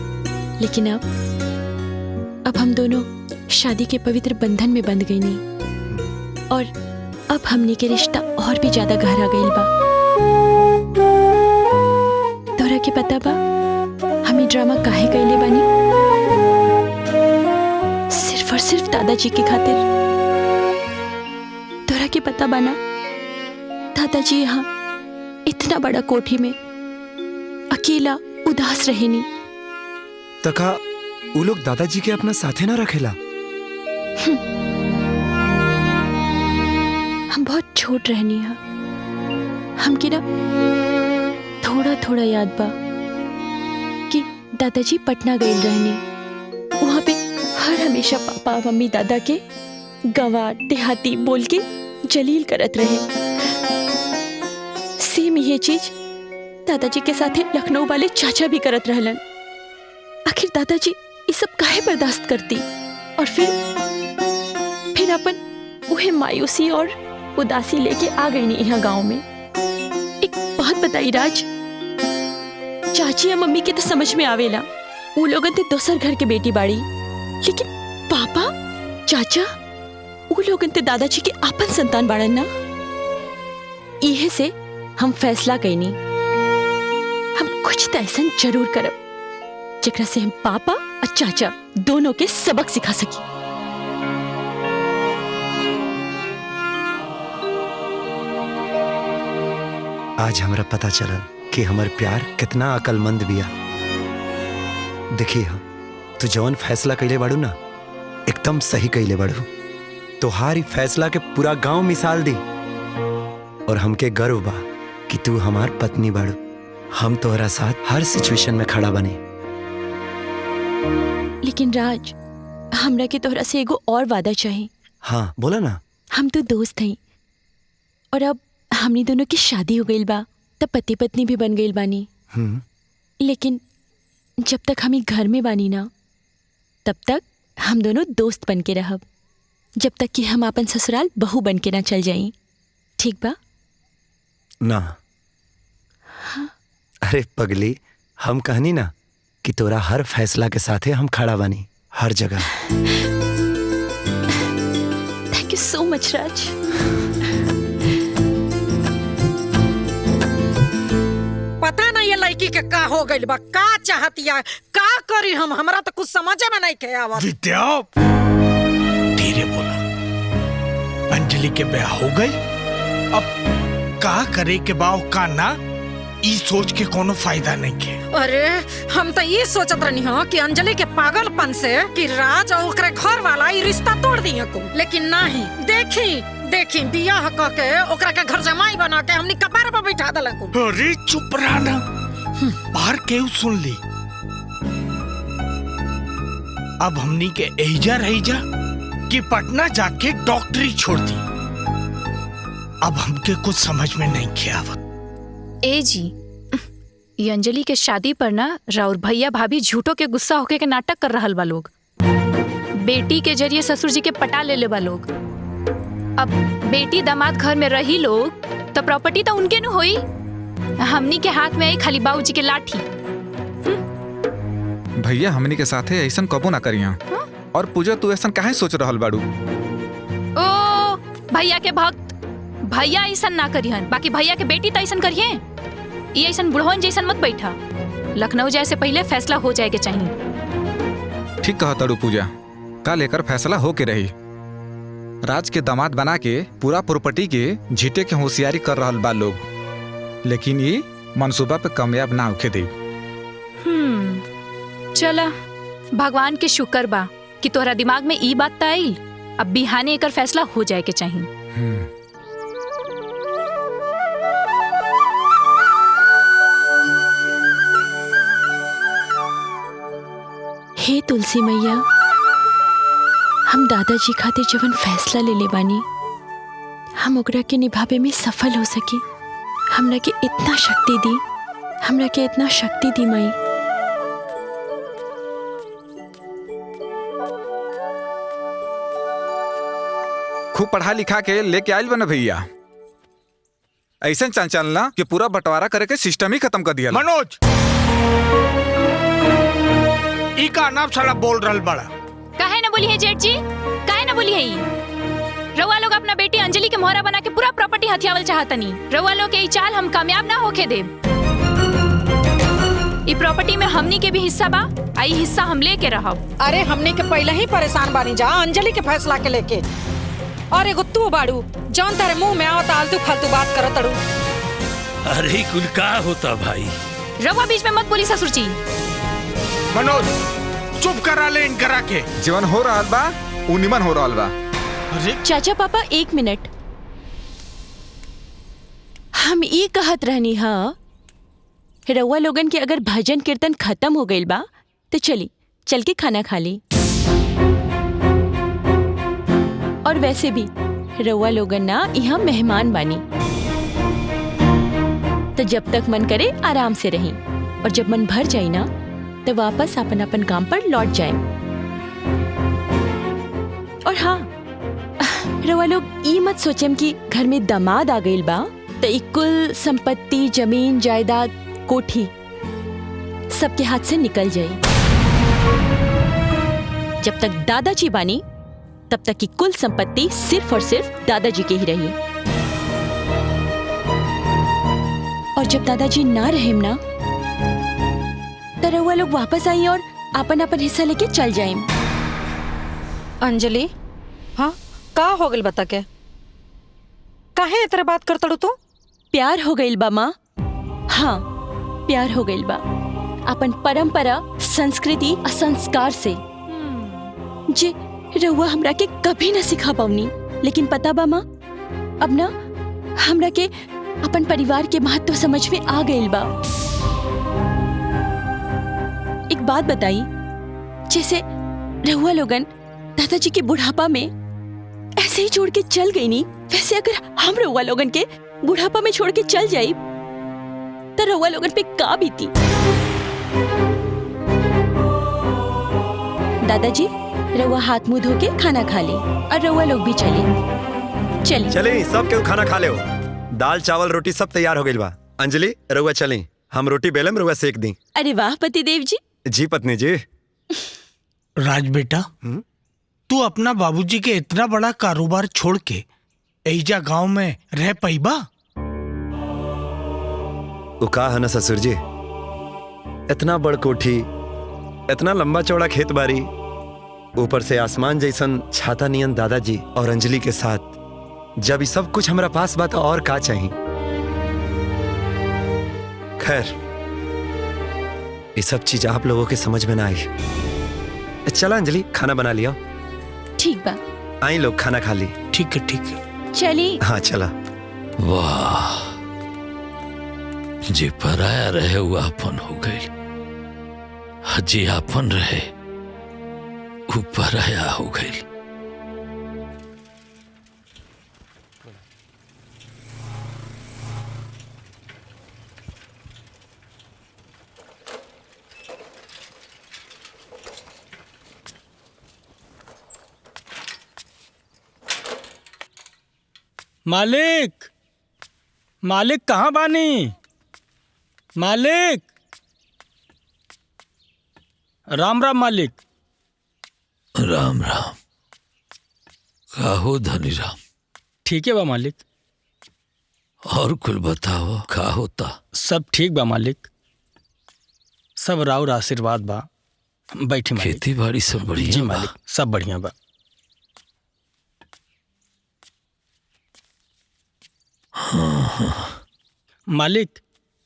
लेकिन अब हम दोनों शादी के पवित्र बंधन में बंध गई नहीं, और अब हमने के रिश्ता और भी ज्यादा गहरा गईल बा। तोरा के पता बा हम ई ड्रामा काहे कइले बानी? सिर्फ और सिर्फ दादाजी के खातिर। तोरा के पता बा ना, दादाजी यहाँ इतना बड़ा कोठी में अकेला उदास रहे नहीं। तका वो लोग दादाजी के अपना साथे ना रखेला? हम बहुत छोट रहनी है, हमके ना थोड़ा थोड़ा याद बा कि दादाजी पटना गए रहनी। वहाँ पे हर हमेशा पापा मम्मी दादा के गंवार देहाती बोल के जलील करत रहे। सेम ये चीज दादाजी के साथे लखनऊ वाले चाचा भी करत रहलन। आखिर दादाजी ये सब काहे बर्दाश्त करती, और फिर अपन उहे मायूसी और उदासी लेके आ गई नहीं यहाँ गांव में। एक बात बताई राज, चाची या मम्मी के तो समझ में आवेला, वो लोगन ते दोसर घर के बेटी बाड़ी, लेकिन पापा चाचा वो लोगन ते दादाजी के आपन संतान बाड़न ना। इहे से हम फैसला कईनी, हम कुछ तो ऐसा जरूर करब जेकरा से हम पापा और चाचा दोनों के सबक सिखा सकी। आज हमरा पता चलल कि हमर प्यार कितना अकलमंद बिया। देखिए, हम तू जवन फैसला कइले बाड़ू ना, एकदम सही कइले बाड़ू। तोहारी फैसला के पूरा गांव मिसाल दी, और हमके गर्व बा कि तू हमार पत्नी बाड़ू। हम तोहरा साथ हर सिचुएशन में खड़ा बने। लेकिन राज, हमरा के तोहरा से एगो और वादा चाहिए। हाँ बोला ना। हम तो दोस्त हैं, और अब हमनी दोनों की शादी हो गई बा, तब पति पत्नी भी बन गई बानी। लेकिन जब तक हम घर में बानी ना, तब तक हम दोनों दोस्त बन के रहब, जब तक कि हम अपन ससुराल बहू बन के ना चल जाई। ठीक बा ना? हाँ? अरे पगली, हम कहनी ना कि तोरा हर फैसला के साथे हम खड़ा बानी, हर जगह। थैंक यू सो मच राज। पता नहीं ये लड़की के का हो गइल बा, का चाहतिया, का करी हम, हमरा तो कुछ समझ में नहीं के आवत। विद्या, धीरे बोला। अंजलि के ब्याह हो गई, अब का करे के बाव का ना, ई सोच के कोनो फायदा नहीं के। अरे हम तो ये सोचत रहनी हो कि अंजलि के पागलपन से कि राज और ओकरे घर वाला ये रिश्ता तोड़ दिए को, लेकिन नहीं। देखी बियाह क के ओकरा के घर जमाई बना के हमनी कपार पर बैठा दलक। अरे चुप रहा ना, बाहर केहू सुन ली। अब हमनी के एजा रही जा कि पटना जाके डॉक्टरी छोड़ दी। अब हमके कुछ समझ में नहीं किया आवत। ए जी, ये अंजलि के शादी पर ना राउर भैया भाभी झूठो के गुस्सा होके के नाटक कर रहल बा लोग। बेटी के जरिए ससुर जी के पटा ले बा लोग। अब बेटी दामाद घर में रही लोग तो प्रॉपर्टी तो उनके न होई, हमनी के हाथ में आई खाली बाबूजी के लाठी। भैया हमनी के साथे ऐसन कबो ना करिया। और पूजा तू ऐसन काहे सोच रहल बाड़ू? ओ भैया के भक्त, भैया ऐसन ना करिहन, बाकी भैया के बेटी तो ऐसन करिए। ये ऐसन बुढ़वन जैसन मत बैठा। लखनऊ जाए से पहले फैसला हो जाए के चाहिए। ठीक कहा तड़ू पूजा, कल लेकर फैसला हो के रही। राज के दामाद बना के पूरा प्रॉपर्टी के झीटे के होशियारी कर रहल बा लोग, लेकिन ये मंसूबा पे कामयाब ना होके दे। चला भगवान के शुक्र बा कि तोहरा दिमाग में ई बात आइल। अब बिहाने एकर फैसला हो जाए के चाहिए। हे तुलसी मैया, हम दादाजी खातिर जवन फैसला ले ले बानी, हम ओकरा के निभावे में सफल हो सकी। हमरा के इतना शक्ति दी, हमरा के इतना शक्ति दी माई। खूब पढ़ा लिखा के लेके आयल बना भैया। ऐसा चलना कि पूरा बंटवारा करे के सिस्टम ही खत्म कर दिया। मनोज, ई का नाम साला बोल रहल बड़ा। काहे ना बोली है जेठ जी, काहे ना बोली है ई? रउआ लोग अपना बेटी अंजलि के मोहरा बना के पूरा प्रॉपर्टी हथियावल चाहतनी। रउआ लोग के ई चाल हम कामयाब ना होके देब। ई प्रॉपर्टी में हमनी के भी हिस्सा बा, आई हिस्सा हम लेके रहब। अरे हमनी के पहले ही परेशान बानी जा अंजलि के फैसला के लेके। और एगो तू बाड़ू जौन तारे मुंह में आवत आलतू फालतू बात करत तड़ू। अरे कुल का होता भाई? रउआ बीच में मत बोली ससुर जी। मनोज चुप करा ले इन करा के। जीवन हो रहा बा उ निमन हो रहा बा। अरे चाचा पापा एक मिनट, हम ये कहत रहनी हाँ, रउआ लोगन के अगर भजन कीर्तन खत्म हो गइल बा तो चल के खाना खा ली। और वैसे भी रउआ लोगन ना यहाँ मेहमान बानी, तो जब तक मन करे आराम से रही, और जब मन भर जाए ना तो वापस अपन अपन काम पर लौट जाए। और हाँ, रउआ लोग ई मत सोचेम कि घर में दामाद आ गइल बा तो ई कुल संपत्ति, जमीन जायदाद, कोठी सबके हाथ से निकल जाए। जब तक दादाजी बानी तब तक की कुल संपत्ति सिर्फ और सिर्फ दादाजी के ही रही। और जब दादाजी ना रहेम ना तो रउआ लोग वापस आई और अपन अपन हिस्सा लेके चल जाएं। अंजलि, हाँ का हो गइल बता के? काहे इतरे बात करतड़ू तू? प्यार हो गइल बा माँ। हाँ प्यार हो गइल बा अपन परंपरा, संस्कृति और संस्कार से, जे रउआ हमरा के कभी न सिखा पाऊनी। लेकिन पता बा माँ, अब ना हमरा के अपन परिवार के महत्व समझ में आ गइल बा। एक बात बताई, जैसे रउआ लोगन दादाजी के बुढ़ापा में ऐसे ही छोड़ के चल गई नी, वैसे अगर हम रउआ लोगन के बुढ़ापा में छोड़ के चल जाई तो रउआ लोगन पे का बीती। दादाजी रउआ हाथ मुंह धो के खाना खा ली, और रउआ लोग भी चले सब केहू खाना खा ले। दाल चावल रोटी सब तैयार हो गइल बा। अंजलि रउआ चली, हम रोटी बेलम रउआ सेक दी। अरे वाह पति देव जी। जी पत्नी जी। राज बेटा, तू अपना बाबूजी के इतना बड़ा कारोबार छोड़ के एजा गांव में रह पाईबा? वो का है ना ससुर जी, इतना बड़ कोठी, इतना लंबा चौड़ा खेत बारी, ऊपर से आसमान जैसन छाता नियन दादाजी और अंजलि के साथ जब ये सब कुछ हमारा पास बा तो और का चाहिए। खैर ये सब चीज आप लोगों के समझ में ना आई। चला अंजलि, खाना बना लिया। ठीक बा। आई लोग खाना खा ली। ठीक है ठीक है। चली। हाँ चला। वाह, जे पराया रहे वो आपन हो गई, जे आपन रहे वो पराया हो गई। मालिक, मालिक कहाँ बानी? मालिक, राम राम मालिक। राम राम। का हो धनी राम? ठीक है बा मालिक। और कुल बताओ, का होता? सब ठीक बा मालिक, सब राउर आशीर्वाद बा। बैठी मालिक। खेती बाड़ी सब बढ़िया? जी मालिक, सब बढ़िया बा। मालिक,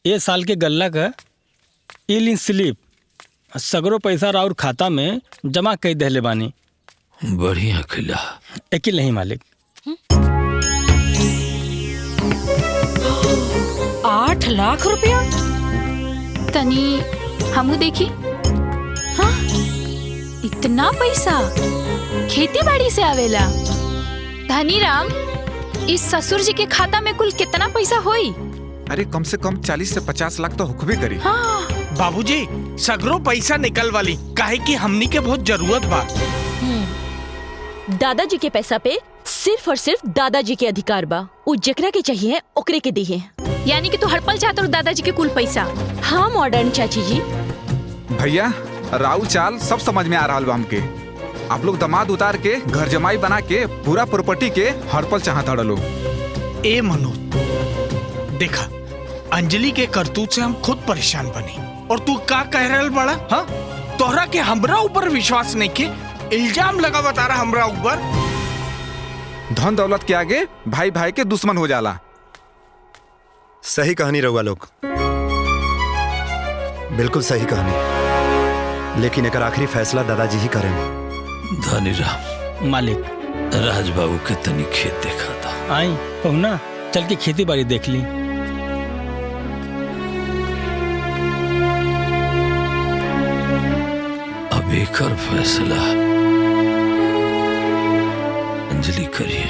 ये साल के गल्ला का इलिन स्लिप सगरो पैसा राउर खाता में जमा कर देले बानी। बढ़िया खिला। एक नहीं मालिक। 8 लाख रुपया? तनी हमू देखी। हाँ, इतना पैसा खेती बाड़ी से आवेला? धनी राम, इस ससुर जी के खाता में कुल कितना पैसा होई? अरे कम से कम 40 से 50 लाख तो हुक्म करी। हाँ। बाबूजी, सगरो पैसा निकल वाली, काहे कि हमनी के बहुत जरूरत बा। दादाजी के पैसा पे सिर्फ और सिर्फ दादाजी के अधिकार बा। उ जेकरा के चाहिए ओकरे के दिए। यानी कि तू हड़पल चाहत और दादाजी के कुल पैसा? हाँ मॉडर्न चाची जी। भैया, राउल चाल सब समझ में आ रहा बा हमके। आप लोग दामाद उतार के घर जमाई बना के पूरा प्रॉपर्टी के हड़पल चाहत हड़ लोग। ए मनु, देखा अंजलि के करतूत से हम खुद परेशान बनी, और तू का कह रहल बड़ा? हाँ, तोहरा के हमरा ऊपर विश्वास नहीं के इल्जाम लगा बता रहा हमरा ऊपर। धन दौलत के आगे भाई भाई के दुश्मन हो जाला। सही कहानी रहुआ लोग, बिल्कुल सही कहानी, लेकिन एक आखिरी फैसला दादाजी ही करें। धनी राम मालिक, राजबाबू के तनी खेत देखा था। आई पहुना, चल के खेती बाड़ी देख ली। अब एक और फैसला अंजलि करिए।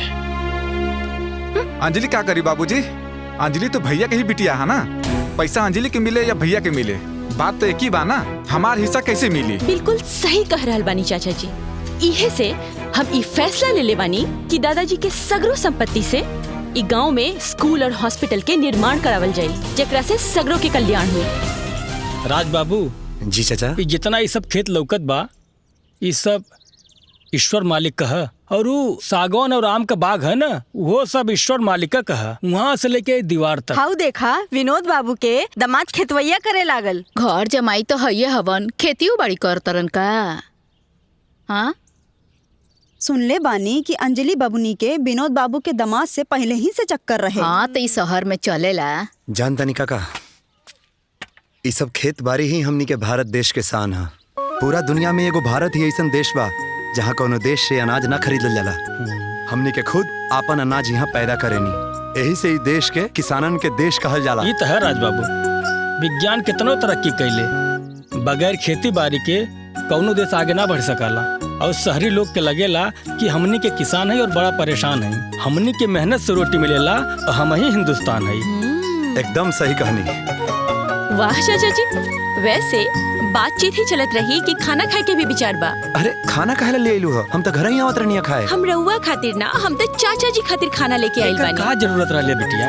अंजलि क्या करी बाबूजी? अंजलि तो भैया के ही बिटिया है ना। पैसा अंजलि के मिले या भैया के मिले, बात तो एक ही बा ना। हमार हिस्सा कैसे मिली? बिल्कुल सही कह रहल बानी चाचा जी। इहे से हम ई फैसला ले ले बानी कि दादाजी के सगरो संपत्ति से ई गांव में स्कूल और हॉस्पिटल के निर्माण करावल जाई, जेकरा से सगरो के कल्याण हुई। राज बाबू जी चाचा, जितना ये सब खेत लौकत बा, ये सब ईश्वर मालिक का है। और वो सागौन और आम का बाग है ना, वो सब ईश्वर मालिक का है। वहाँ से लेके दीवार तक। हाउ देखा, विनोद बाबू के दामाद खेतवैया करे लागल। घर जमाई तो है हवन, खेती बाड़ी कर तरन का। हाँ, सुनले बानी कि अंजलि बबुनी के विनोद बाबू के दामाद से पहले ही से चक्कर रहे। हाँ, तो इस शहर में चलेला। जानता नहीं काका, ये सब खेत बाड़ी ही हमनी के भारत देश के शान है। पूरा दुनिया में एगो भारत ही ऐसा देश बा जहाँ कोनो देश से अनाज ना खरीदल जाला। हमनी के खुद आपन अनाज यहाँ पैदा करेनी, यही से ही देश के किसानन के देश कहल जाला। ये तो है राज बाबू, विज्ञान कितनो तरक्की कैले, बगैर खेती बाड़ी के कौनो देश आगे ना बढ़ सकाला। और शहरी लोग के लगेला कि हमनी के किसान है और बड़ा परेशान है। हमनी के मेहनत से रोटी मिलेला और हम ही हिंदुस्तान है। एकदम सही कहानी। वाह चाचा जी, वैसे बातचीत ही चलत रही कि खाना खाए के भी विचार बा। अरे खाना काहे ले आइलू हो? हम तो घर ही आवत रहनी खाए। हम रउआ खातिर ना, हम तो चाचा जी खातिर खाना लेके आइल बानी। का जरूरत रहले बिटिया?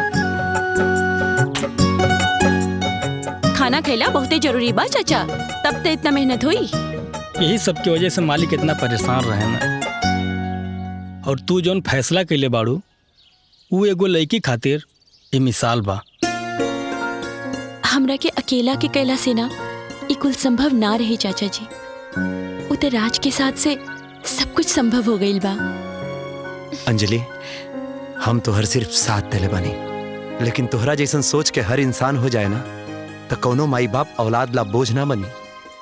खाना खैला बहुते जरूरी बा चाचा, तब तो इतना मेहनत हुई। यही सब की वजह से मालिक इतना परेशान रहे ना। और तू जोन फैसला कैले बाड़ू, वो एगो लड़की खातिर ये मिसाल बा। हमरा के अकेला के कैला से ना ई कुल संभव ना रहे चाचा जी। उते राज के साथ से सब कुछ संभव हो गईल बा। अंजलि, हम तोहर सिर्फ साथ देले बानी, लेकिन तोहरा जैसन सोच के हर इंसान हो जाए ना तो कौनो माई बाप औलाद ला बोझ ना बनी।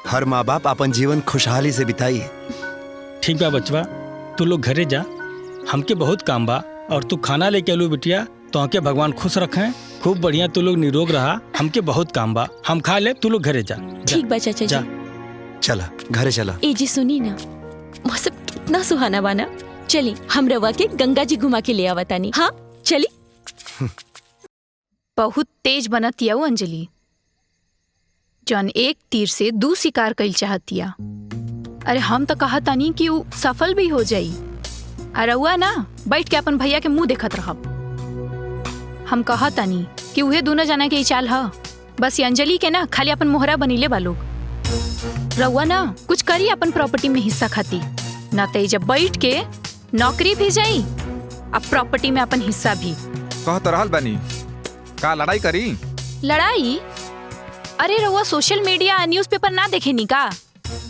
हर माँ बाप अपन जीवन खुशहाली से बिताई। ठीक बा बचवा, तू लोग घरे जा, हमके बहुत काम बा। और तू खाना लेके आलू बिटिया, तो हमके भगवान खुश रखे, खूब बढ़िया तू लोग निरोग रहा। हमके बहुत काम बा, हम खा ले, तू लोग घरे जा। ठीक बा चाचा जी। चला घरे चला। ए जी सुनी ना, मौसम कितना सुहाना बा ना। चली हम रवा के गंगा जी घुमा के ले आवतानी। हाँ चली। बहुत तेज बनतिया वो अंजलि, जौन एक तीर से दू शिकार कइल चाहतिया। अरे हम तो कहतानी कि वो सफल भी हो जाई। अरे हुआ ना बैठ के अपन भैया के मुंह देखत रहब। हम कहतानी कि उहे दोनों जना के चाल ह। बस ये अंजलि के ना खाली अपन मोहरा बनीले बा लोग। रउआ ना कुछ करी अपन प्रॉपर्टी में हिस्सा खाती, ना तो जब बैठ के नौकरी भी जाई, अब प्रॉपर्टी में अपन हिस्सा भी। कह तो रहल बानी, का लड़ाई करी? लड़ाई? अरे रउआ सोशल मीडिया न्यूज़पेपर ना देखे नी का?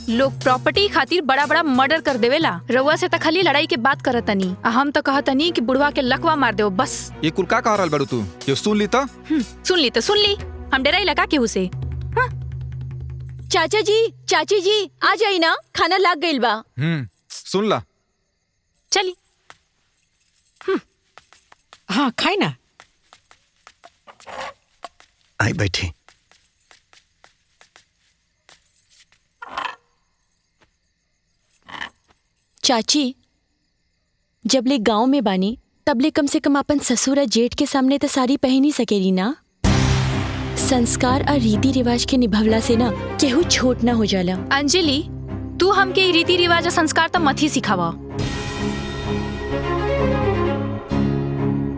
लोग प्रॉपर्टी खातिर बड़ा बड़ा मर्डर कर देवेला। रउआ से तो खाली लड़ाई के बात करतनी, हम तो कहतनी कि बुढ़वा के लकवा मार दो बस। ये कुल का कह रहल बाड़ू तू? ये सुन ली तो सुन ली, हम डराई लगा केहू से। चाचा जी, चाची जी आ जाई ना, खाना लाग गइल बा। सुन ला। चली। हाँ खाई ना। आई बैठी। चाची, जब ले गांव में बानी तब ले कम से कम अपन ससुर जेठ के सामने तो साड़ी पहन ही सकेली ना। संस्कार और रीति रिवाज के निभवला से ना केहू छोट ना हो जाला। अंजलि, तू हमके रीति रिवाज और संस्कार तो मत ही सिखावा।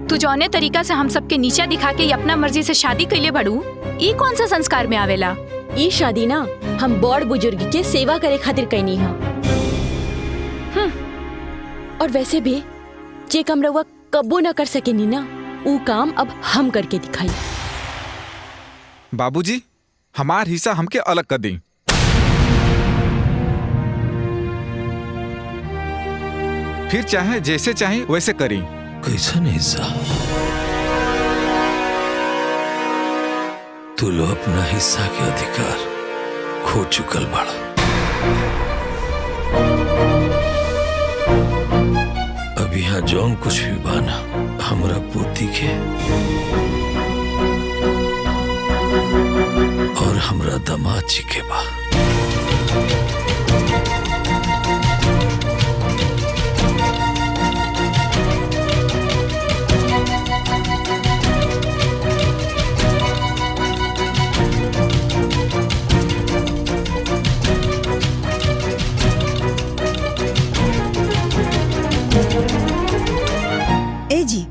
तू जौने तरीका से हम सबके नीचा दिखा के अपना मर्जी से शादी कैले बड़ू, ई कौन सा संस्कार में आवेला? ई शादी ना हम बड़ बुजुर्ग के सेवा करे खातिर कैनी है। और वैसे भी जे काम रउआ कब्बो ना कर सकेनी ना, ऊ काम अब हम करके दिखाई। बाबूजी, हमार हिस्सा हमके अलग कर दी। फिर चाहे जैसे चाहे वैसे करी। कैसा हिस्सा? तू लो अपना हिस्सा के अधिकार खो चुकल बाड़ा। अब यहाँ जौन कुछ भी बाना हमरा पोती के और हमरा दामाद जी के बा। ए जी,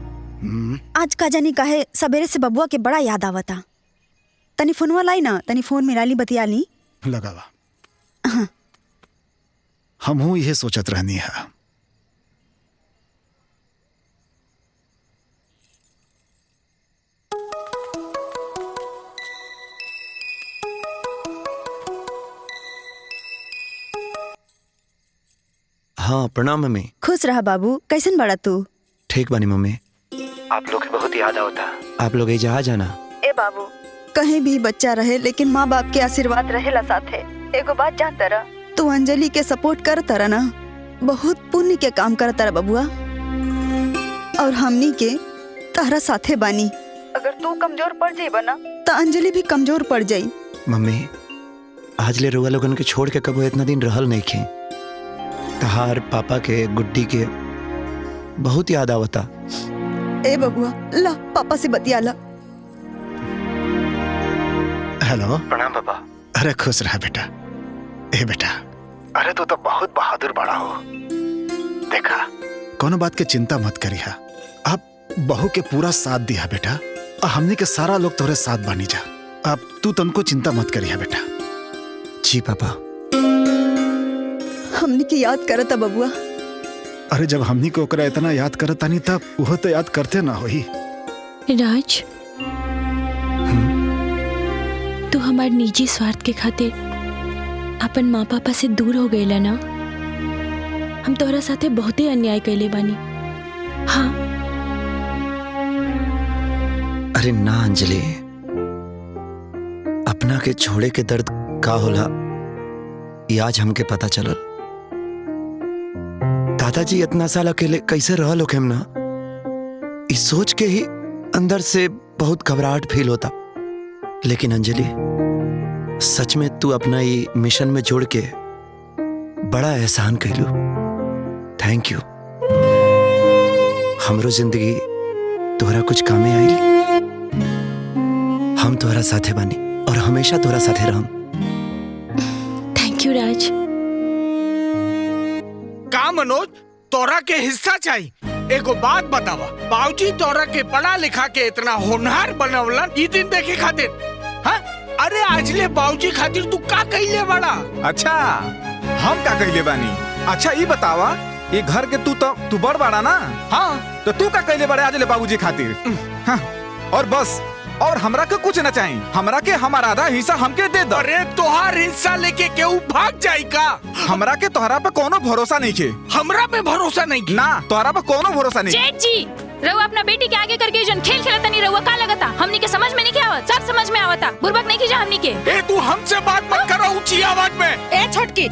आज का जानी काहे सवेरे से बबुआ के बड़ा याद आवता। तनी फोनवा लाई ना, तनी फोन में राली बतिया ली। लगावा। हम हूँ यह सोचत रहनी है। हाँ प्रणाम मम्मी। खुश रहा बाबू, कैसन बड़ा तू? ठीक बानी मम्मी। आप लोग की बहुत याद आवता। आप लोग जहाँ जाना। ए बाबू, कहीं भी बच्चा रहे लेकिन माँ बाप के आशीर्वाद रहेला साथे। एगो बात जानता रहा, तू अंजलि के सपोर्ट करता रहा ना, बहुत पुण्य के काम करता रहा बबुआ। और हमनी के तारा साथे बानी। अगर तू कमजोर पड़ जाई ना तो अंजलि भी कमजोर पड़ जाई। मम्मी, आज ले रुआ लोगन के छोड़ के कबो इतना दिन रहल नहीं खे। तहार पापा के गुड्डी के बहुत याद आवता। ए बबुआ, ला पापा से बतिया ला। हेलो। प्रणाम पापा। अरे खुश रहा बेटा। ए बेटा, अरे तू तो बहुत बहादुर बड़ा हो। देखा, कोनो बात के चिंता मत करिहा। अब बहू के पूरा साथ दिया बेटा, और हमने के सारा लोग तोरे साथ बानी जा। अब तू तनको चिंता मत करिहा बेटा। जी पापा। हमनी के याद करता बबुआ। अरे जब हमनी को ओकरा इतना याद करता नहीं तब वो तो याद करते ना होई। राज, तू हमार निजी स्वार्थ के खातिर अपन माँ पापा से दूर हो गईला ना। हम तोहरा साथे बहुते अन्याय कैले बानी। हाँ, अरे ना अंजलि, अपना के छोड़े के दर्द का होला ये आज हमके पता चलल। दादाजी इतना साल अकेले कैसे रहल होखे ना, इस सोच के ही अंदर से बहुत घबराहट फील होता। लेकिन अंजलि, सच में तू अपना ये मिशन में जोड़ के बड़ा एहसान कैलू। Thank you. हमरो जिंदगी तोहरा कुछ कामे आई। हम तोहरा साथे बानी और हमेशा तोहरा साथे रहम। थैंक यू राज। का मनोज, तोरा के हिस्सा चाहिए। एगो बात बतावा, बाबूजी तोरा के पढ़ा लिखा के इतना होनहार बनवलन ई दिन देखे खातिर। हाँ? अरे आजले बाबूजी खातिर तू का कइले बड़ा? अच्छा, हम का कइले बानी? अच्छा ये बतावा, ये घर के तू बड़ बड़ा ना? हाँ, तो तू का कइले बड़े आजले बाबूजी खातिर? हाँ, और बस, और हमरा के कुछ न चाहिए। हमरा के हमारा आधा हिस्सा हमके दे दो। अरे तोहार हिस्सा लेके केहू भाग जाई का? हमरा के तोहरा पे कोनो भरोसा नहीं के। हमरा पे भरोसा नहीं के? ना, तोहरा पे कोनो भरोसा नहीं। जेठ जी, रहुआ अपना बेटी के आगे करके जन खेल खेलता नहीं, रहुआ का लगता? हमनी के समझ में नहीं आवत, सब समझ में आवता। बुर्बक नहीं कीजा हमनी के। ए तू हमसे बात मत करो ऊंची आवाज में। ए छोटकी,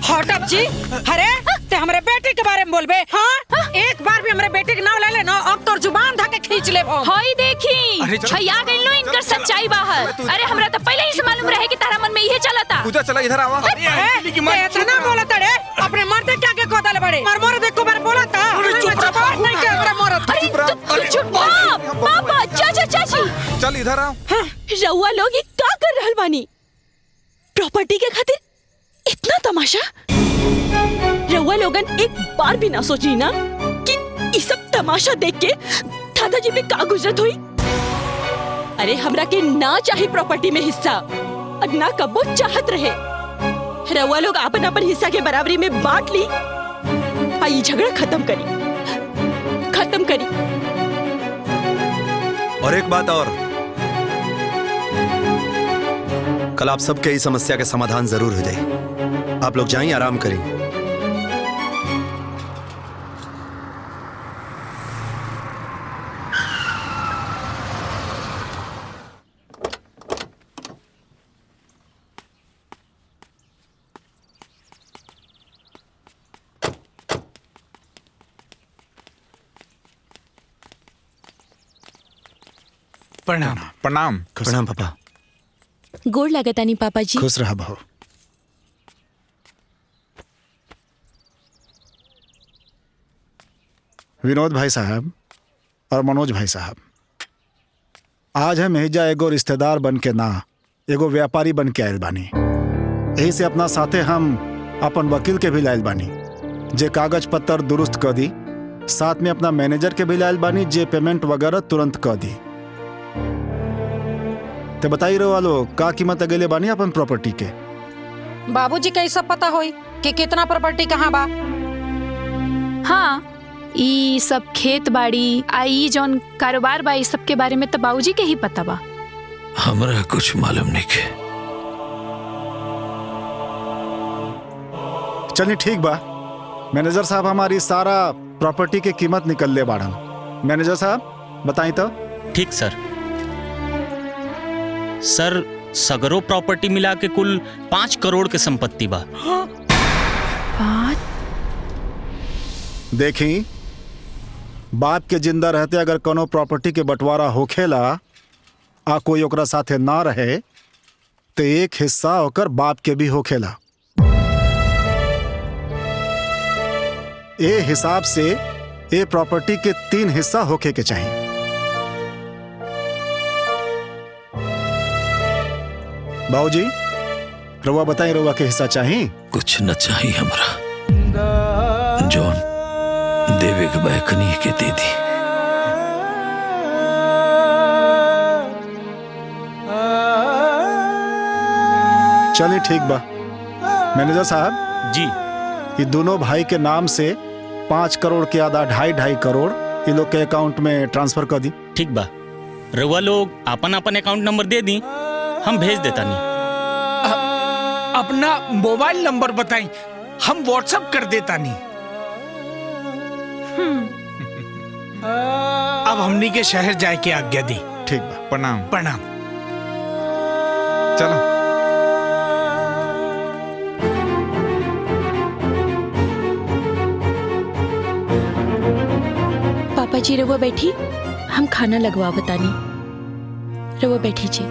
हटप जी। अरे ते हमरे बेटी के बारे में बोलबे? हाँ? एक बार भी हमरे बेटी के नाम ले ले ना, अब तोर जुबान धा के खींच ले। होई देखी, भैया गइल लो इनकर सच्चाई बाहर। अरे हमरा तो पहले ही से मालूम रहे कि तारा मन में यही चलता। पूजा चला इधर आवा। इतना बोलत रे, अपने मर्दे के आगे गोदल बड़े। मर देखो बार बोलता। नहीं के हमरा मरत। अरे चुप पापा, चाचा चाची। चल इधर आओ। रउआ लोग ये का कर रहल बानी? प्रॉपर्टी के खातिर इतना तमाशा? रउआ लोगन एक बार भी ना सोची ना कि ये सब तमाशा देख के दादाजी पे का गुजरत हुई? अरे हमरा के ना चाही प्रॉपर्टी में हिस्सा, और ना कबो चाहत रहे। रउआ लोग अपन अपन हिस्सा के बराबरी में बांट ली। आई झगड़ा खत्म करी। और एक बात और, कल आप सबके इस समस्या के समाधान जरूर हो जाए। आप लोग जाइए, आराम करें। प्रणाम। प्रणाम। प्रणाम पापा। गोड़ लगतानी पापा जी। खुश रहा बहू। विनोद भाई साहब और मनोज भाई साहब, आज हम एहिजा एगो रिश्तेदार बन के ना, एगो व्यापारी बन के आयल बानी। यही से अपना साथे हम अपन वकील के भी लायल बानी, जे कागज पत्तर दुरुस्त कर दी। साथ में अपना मैनेजर के भी लायल बानी, जे पेमेंट वगैरह तुरंत कर दी। तो बताई रहो वालो, का कीमत अगले बानी अपन प्रॉपर्टी के? बाबूजी के सब पता होई कि कितना प्रॉपर्टी कहाँ बा? हाँ, ई सब खेत बाड़ी आ ई जौन कारोबार बा, ई सब के बारे में तो बाबूजी के ही पता बा। हमरा कुछ मालूम नहीं के। चलिए ठीक बा, मैनेजर साहब हमारी सारा प्रॉपर्टी के कीमत निकल ले बाड़न। मैनेजर साहब बताई तो। ठीक सर। सर, सगरो प्रॉपर्टी मिला के कुल 5 करोड़ के संपत्ति बा। देखी, बाप के जिंदा रहते अगर कोनो प्रॉपर्टी के बंटवारा होखेला आ कोई ओकरा साथे ना रहे तो एक हिस्सा ओकर बाप के भी होखेला। ए हिसाब से ए प्रॉपर्टी के 3 हिस्सा होखे के चाहिए। बाबूजी, रउआ बताई, रउआ के हिस्सा चाहिए? कुछ न चाहिए हमरा। जॉन देवे के बैकनी के दे दी। चलिए ठीक बा। मैनेजर साहब जी, ये दोनों भाई के नाम से 5 करोड़ के आधा 2.5 करोड़ ये लोग के अकाउंट में ट्रांसफर कर दी। ठीक बा। रउआ लोग अपन अपन अकाउंट नंबर दे दी, हम भेज देता नहीं। अपना मोबाइल नंबर बताई, हम व्हाट्सएप कर देता नहीं। अब हमनी के शहर जाए के आज्ञा दी। ठीक बा। प्रणाम। प्रणाम। चलो। पापा जी रहुआ बैठी, हम खाना लगवा बतानी। रहुआ बैठी जी।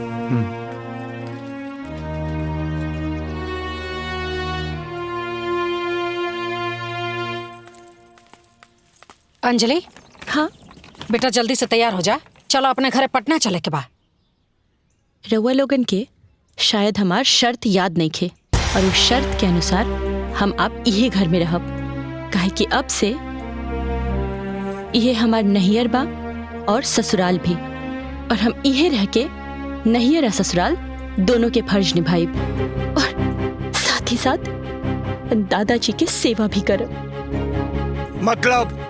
अंजलि। हाँ बेटा जल्दी से तैयार हो जा, चलो अपने घरे पटना चले के बा। रउआ लोगन के शायद हमार शर्त याद नहीं खे, और उस शर्त के अनुसार हम आप इहे घर में रहब, काहे कि अब से इहे हमार नैहर बा और ससुराल भी, और हम इहे रह के नैहर और ससुराल दोनों के फर्ज निभाइब, और साथ ही साथ दादाजी के सेवा भी करब। मतलब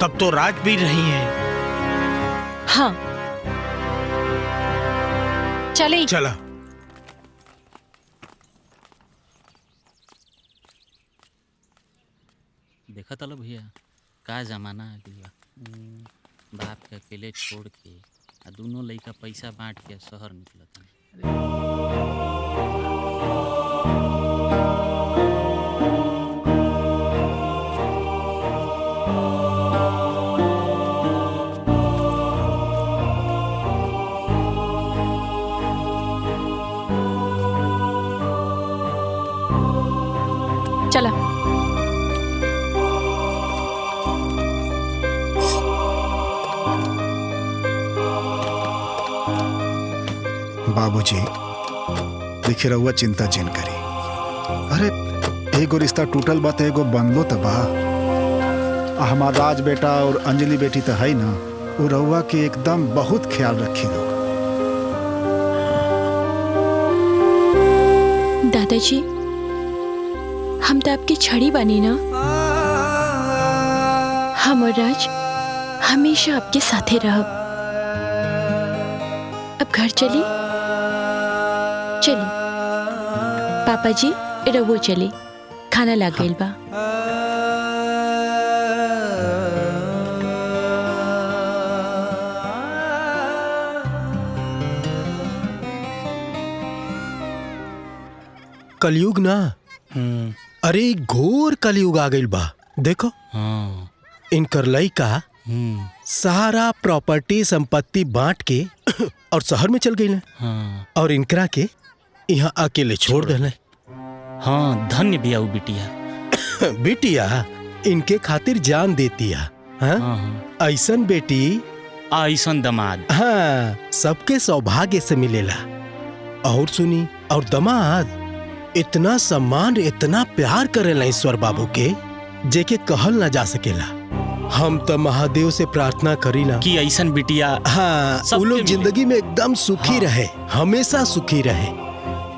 तब तो राज भी रही हैं। हाँ चली। चला। देखा था लो भैया, का जमाना है भैया। बाप के अकेले छोड़ के दोनों लड़का पैसा बांट के शहर निकलता। चला। बाबूजी देखिए रहुआ चिंता जिन करी। अरे एगो रिश्ता टूटल बा तो एगो बनलो तो बा। हमार राज बेटा और अंजलि बेटी तो है ना, वो रहुआ के एकदम बहुत ख्याल रखी लोग। दादाजी हम तो आपकी छड़ी बनी ना, हम और राज हमेशा आपके साथे रहब। अब घर चली। पापा जी रवो चली, खाना लग गइल बा। कलयुग ना। अरे घोर कलयुग आ गइल बा। देखो इनकर लइका सारा प्रॉपर्टी संपत्ति बांट के और शहर में चल गई, और इनकरा के यहाँ अकेले छोड़ देले। हाँ धन्य बिया वो बिटिया। बिटिया इनके खातिर जान देती है। हाँ? ऐसन बेटी ऐसन दमाद। हाँ सबके सौभाग्य से मिलेला। और सुनी, और दमाद इतना सम्मान इतना प्यार करेला ईश्वर बाबू के, जेके कहल ना जा सकेला। हम तो महादेव से प्रार्थना करीला कि ऐसन बिटिया हाँ वो लोग जिंदगी में एकदम सुखी रहे, हमेशा सुखी रहे।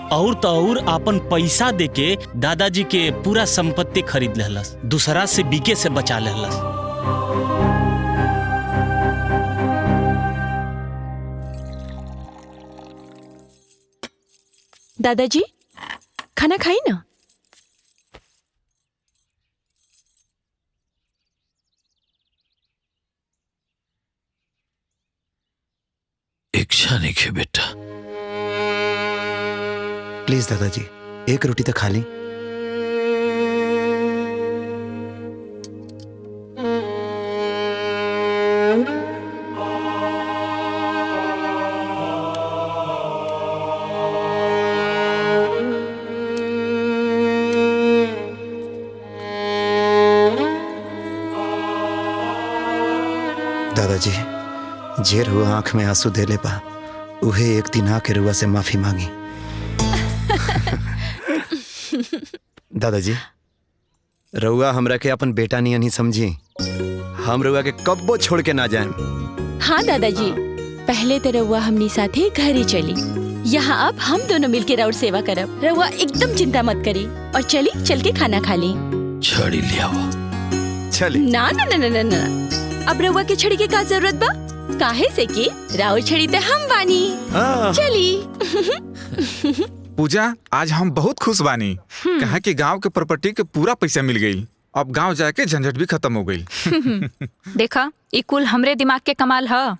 और तो और अपन पैसा देके दादाजी के पूरा संपत्ति खरीद लेहलस, दूसरा से बीके से बचा लेहलस। दादाजी खाना खाई ना। इच्छा नहीं खे बेटा। प्लीज दादाजी एक रोटी तो खा ली। दादाजी जे रुआ आंख में आंसू दे ले पा, उहे एक दिन आके रुआ से माफी मांगी। दादाजी रुआ हमरा के अपन बेटा नहीं नहीं समझी, हम रुआ के कब्बो छोड़ के ना जाए। हाँ दादाजी पहले तो रउआ हमनी साथे घर ही चली, यहाँ अब हम दोनों मिलके राउर सेवा करब। रउआ एकदम चिंता मत करी, और चली चल के खाना खा ली। छड़ी लिया चली। ना ना ना ना ना, अब रउआ के छड़ी के का जरूरत बा? काहे से कि राउर छड़ी ते हम बानी। चली। पूजा आज हम बहुत खुश बानी, कहा कि गांव के प्रॉपर्टी के पूरा पैसा मिल गई अब गांव जाके झंझट भी खत्म हो गई। देखा ई कुल हमरे दिमाग के कमाल ह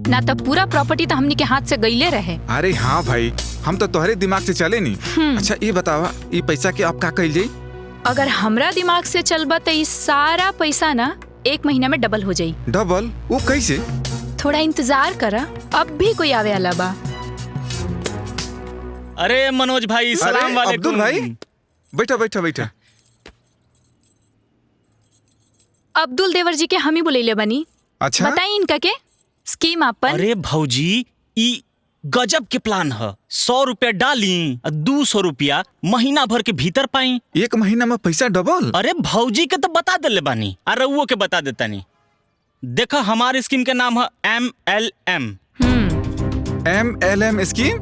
ना तो पूरा प्रॉपर्टी तो हमनी के हाथ से गईले रहे। अरे हाँ भाई, हम तो तोहरे दिमाग से चले नहीं। अच्छा ये बतावा, ये पैसा के आप का कइल जाई? अगर हमरा दिमाग से चलबा तो ई सारा पैसा ना 1 महीना में डबल हो जाई। डबल? वो कैसे? थोड़ा इंतजार करा, अब भी कोई आवे वाला बा। अरे मनोज भाई, सलाम वालेकुम। अब्दुल भाई, बैठा बैठा बैठा। अब्दुल देवर जी के हम ही बुलेले बनी। अच्छा बताई इनका के स्कीम आपन। अरे भौजी, ई गजब के प्लान है। 100 रुपया डाली, 200 रुपया महीना भर के भीतर पाई। 1 महीना में पैसा डबल? अरे भौजी के तो बता दिले बानी, और रउओ के बता देता नहीं। देखा, हमारी स्कीम के नाम है MLM। MLM स्कीम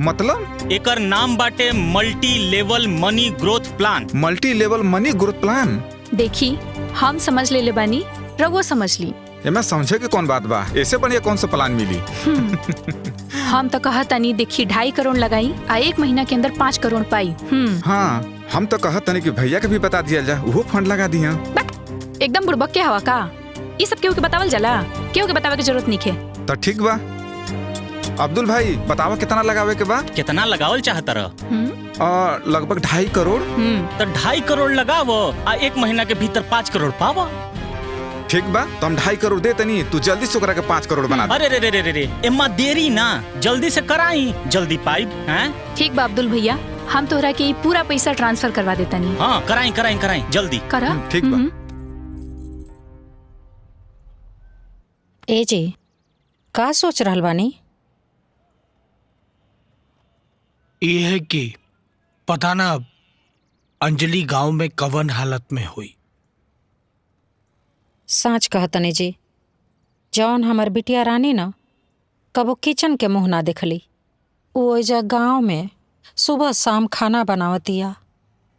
मतलब? एकर नाम बाटे मल्टी लेवल मनी ग्रोथ प्लान। मल्टी लेवल मनी ग्रोथ प्लान? देखी, हम समझ ले बानी, रउओ समझ ली। मैं समझे कि कौन बात बा, ऐसे बढ़िया कौन सा प्लान मिली? हम तो कहा तनी देखी 2.5 करोड़ लगाई आ 1 महीना के अंदर 5 करोड़ पाई। हाँ, हम तो कहा तनी कि भैया के भी बता दिया जा, वो फंड लगा दिया। एकदम बुड़बक के हवा का, ये सब केहू के बतावल जाला, केहू के बतावे की जरूरत नहीं है। तो ठीक बा। अब्दुल भाई बतावा कितना लगावे के बा? कितना लगावल चाहता रह? लगभग 2.5 करोड़। तो 2.5 करोड़ लगावो आ 1 महीना के भीतर 5 करोड़ पावा। ठीक बा, तो हम 2.5 करोड़ दे तनी, तू जल्दी से ओकरा के 5 करोड़ बना दे। अरे रे रे रे रे, एम्मा देरी ना, जल्दी से कराई, जल्दी पाइब हैं। ठीक बा अब्दुल भैया, हम तोहरा के पूरा पैसा ट्रांसफर करवा देता नहीं। हाँ, कराई कराई कराई, जल्दी करा। ठीक बा। ए जी, का सोच रहल बानी? ये है कि पता ना अंजलि गांव में कवन हालत में हुई। सच कहतनी जी, जौन हमर बिटिया रानी न कबो किचन के मुंह ना देखली। वो एजा गाँव में सुबह शाम खाना बनावतिया,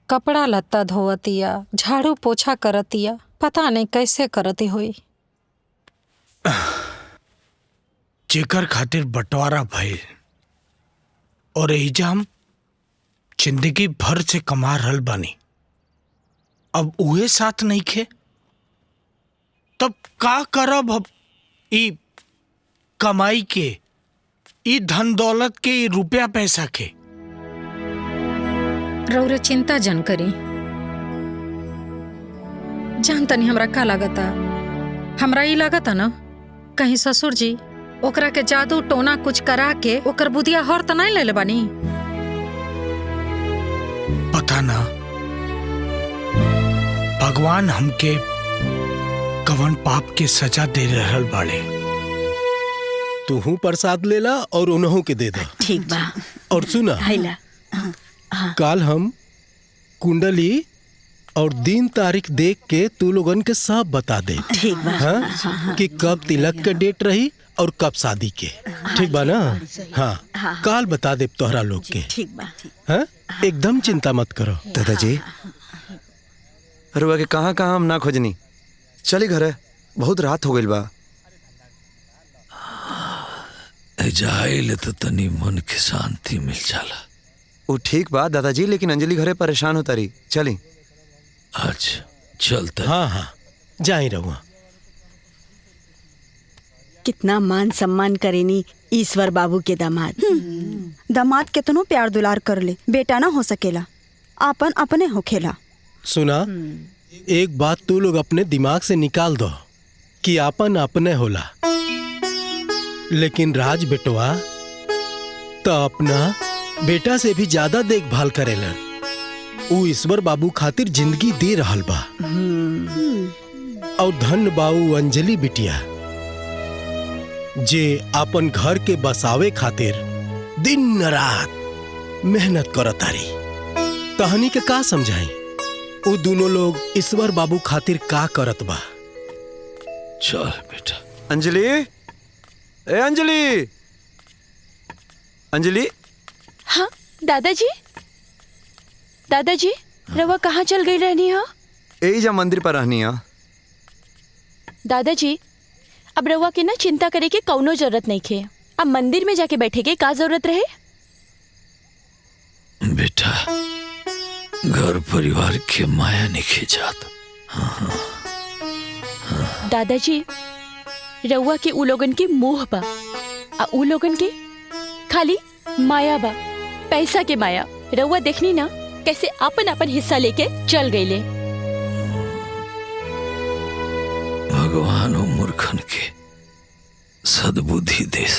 कपड़ा लत्ता धोवतिया, झाड़ू पोछा करतिया, पता नहीं कैसे करती हुई। जेकर खातिर बंटवारा भइल और एजा हम जिंदगी भर से कमा रहल बानी, अब उहे साथ नहीं खे, तब का करब? अब ई कमाई के, ई धन दौलत के, ई रुपया पैसा के। रौरे चिंता जन करी, जान तनी हमरा का लागता। हमरा ई लागता न कहीं ससुर जी ओकरा के जादू टोना कुछ करा के ओकर बुधिया हर त नहीं लेले बानी। पता ना भगवान हमके कवन पाप के सजा दे रहल बाड़े। तूहू प्रसाद लेला और उन्हों के दे दा। ठीक बा। और सुना, काल हम कुंडली और दिन तारीख देख के तू लोगन के सब बता दे। ठीक बा। हाँ? कि कब तिलक के डेट रही और कब शादी के। ठीक बा ना? हाँ, काल बता दे तोहरा लोग के। ठीक बा। हाँ, एकदम चिंता मत करो। दादाजी, रुआ के कहाँ कहाँ हम ना खोजनी, चली घरे, बहुत रात हो गई बा। जाइले तो तनी मन के शांति मिल जाला। वो ठीक बा दादाजी, लेकिन अंजलि घरे परेशान होता रही, चली। अच्छा चलता। हाँ हाँ, जाई रहुआ। कितना मान सम्मान करेनी ईश्वर बाबू के दामाद। दामाद कितनो प्यार दुलार कर ले, बेटा ना हो सकेला, आपन अपने होखेला। सुना, एक बात तू लोग अपने दिमाग से निकाल दो कि आपन अपने होला, लेकिन राज बेटवा तो अपना बेटा से भी ज्यादा देखभाल करेला। ऊ ईश्वर बाबू खातिर जिंदगी दे रहल बा। और धन बाऊ अंजलि बिटिया जे अपन घर के बसावे खातिर दिन रात मेहनत करतारी। तहनी के का समझाई, वो दोनों लोग ईश्वर बाबू खातिर का करत बा। चल बेटा। अंजलि, ए अंजलि, अंजलि। हाँ दादाजी, दादाजी रवा कहाँ चल गई रहनी है? यही जा मंदिर पर रहनी है। दादाजी, अब रवा के ना चिंता करे के कौनो जरूरत नहीं खे। अब मंदिर में जाके बैठे के का जरूरत रहे? बेटा, घर परिवार के माया नहीं जात, दादाजी रउआ के उ लोगन के मोह बा आ उ लोगन के खाली माया बा, पैसा के माया। रउआ देखनी ना कैसे अपन अपन हिस्सा लेके चल गईले। भगवान ओ मूर्खन के सद्बुद्धि देस।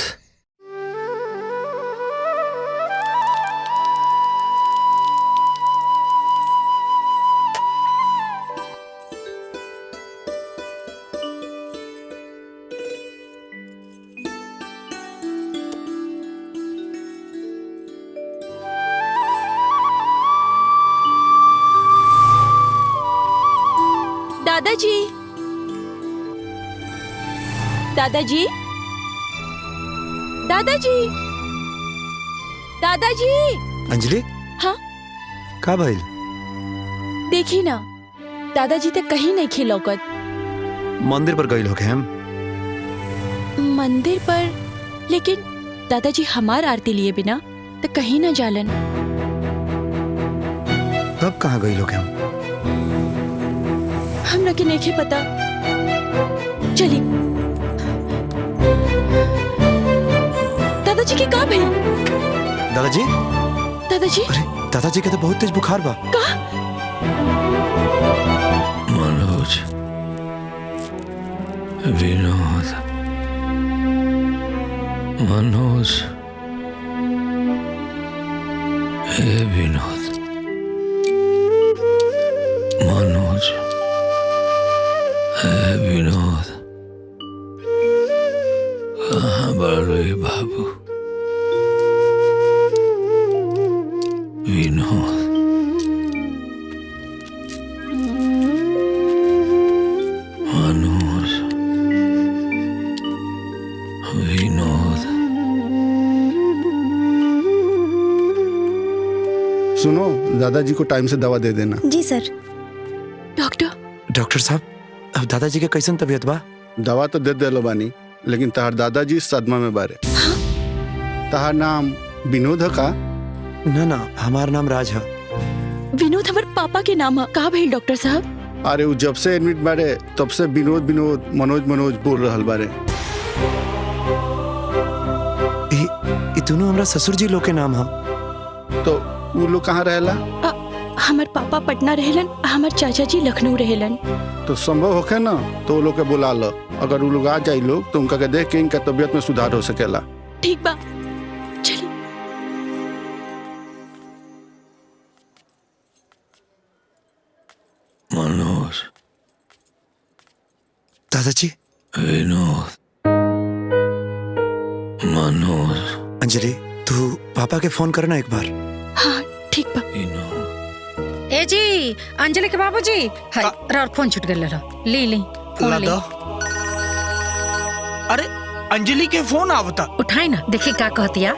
दादाजी, दादाजी, दादाजी, दादाजी। अंजलि, हाँ का भइल? देखी ना दादाजी तो कहीं नहीं खिलौकत। मंदिर पर गइल होके हम। मंदिर पर, लेकिन दादाजी हमार आरती लिए बिना तो कहीं ना जालन। तब कहाँ गइल होके हम? हमरा के नहीं पता। चली दादाजी की का भइल? दादाजी? दादाजी? अरे दादाजी के तो बहुत तेज बुखार बा। का? मनोज, विनोद, मनोज, हे विनोद, मनोज, हे विनोद, कहाँ बड़े बाबू? विनोद, मनोज, विनोद। सुनो, दादाजी को टाइम से दवा दे देना। जी सर। डॉक्टर साहब, अब दादाजी के कैसन तबीयत बा? दवा तो दे देलो बानी, लेकिन तहार दादाजी सदमा में बारे। तहार नाम विनोद है का? ना ना, हमार नाम राज है। विनोद हमार पापा के नाम है। का भइल डॉक्टर साहब? अरे वो जब से एडमिट बारे तब से विनोद विनोद मनोज मनोज बोल रहल बारे। ई दोनों हमरा ससुर जी लोग के नाम है। तो वो लोग कहाँ रहेला? हमार पापा पटना रहेलन, हमार चाचा जी लखनऊ रहेलन। तो संभव होके ना तो वो लोग के बुला लो। अगर वो लोग आ जाए लोग तो उनका के देख के इनका तबीयत में सुधार हो सकेला। ठीक बा, चलिए। मनोज, दादाजी, विनोद, मनोज। अंजलि, तू पापा के फोन करना एक बार। हाँ ठीक बा। ए जी, अंजलि के बाबूजी, हाय राउर फोन छूट गइल रहा। ली फोन ली। अरे अंजलि के फोन आवता। उठाई ना, देखी का कहतिया।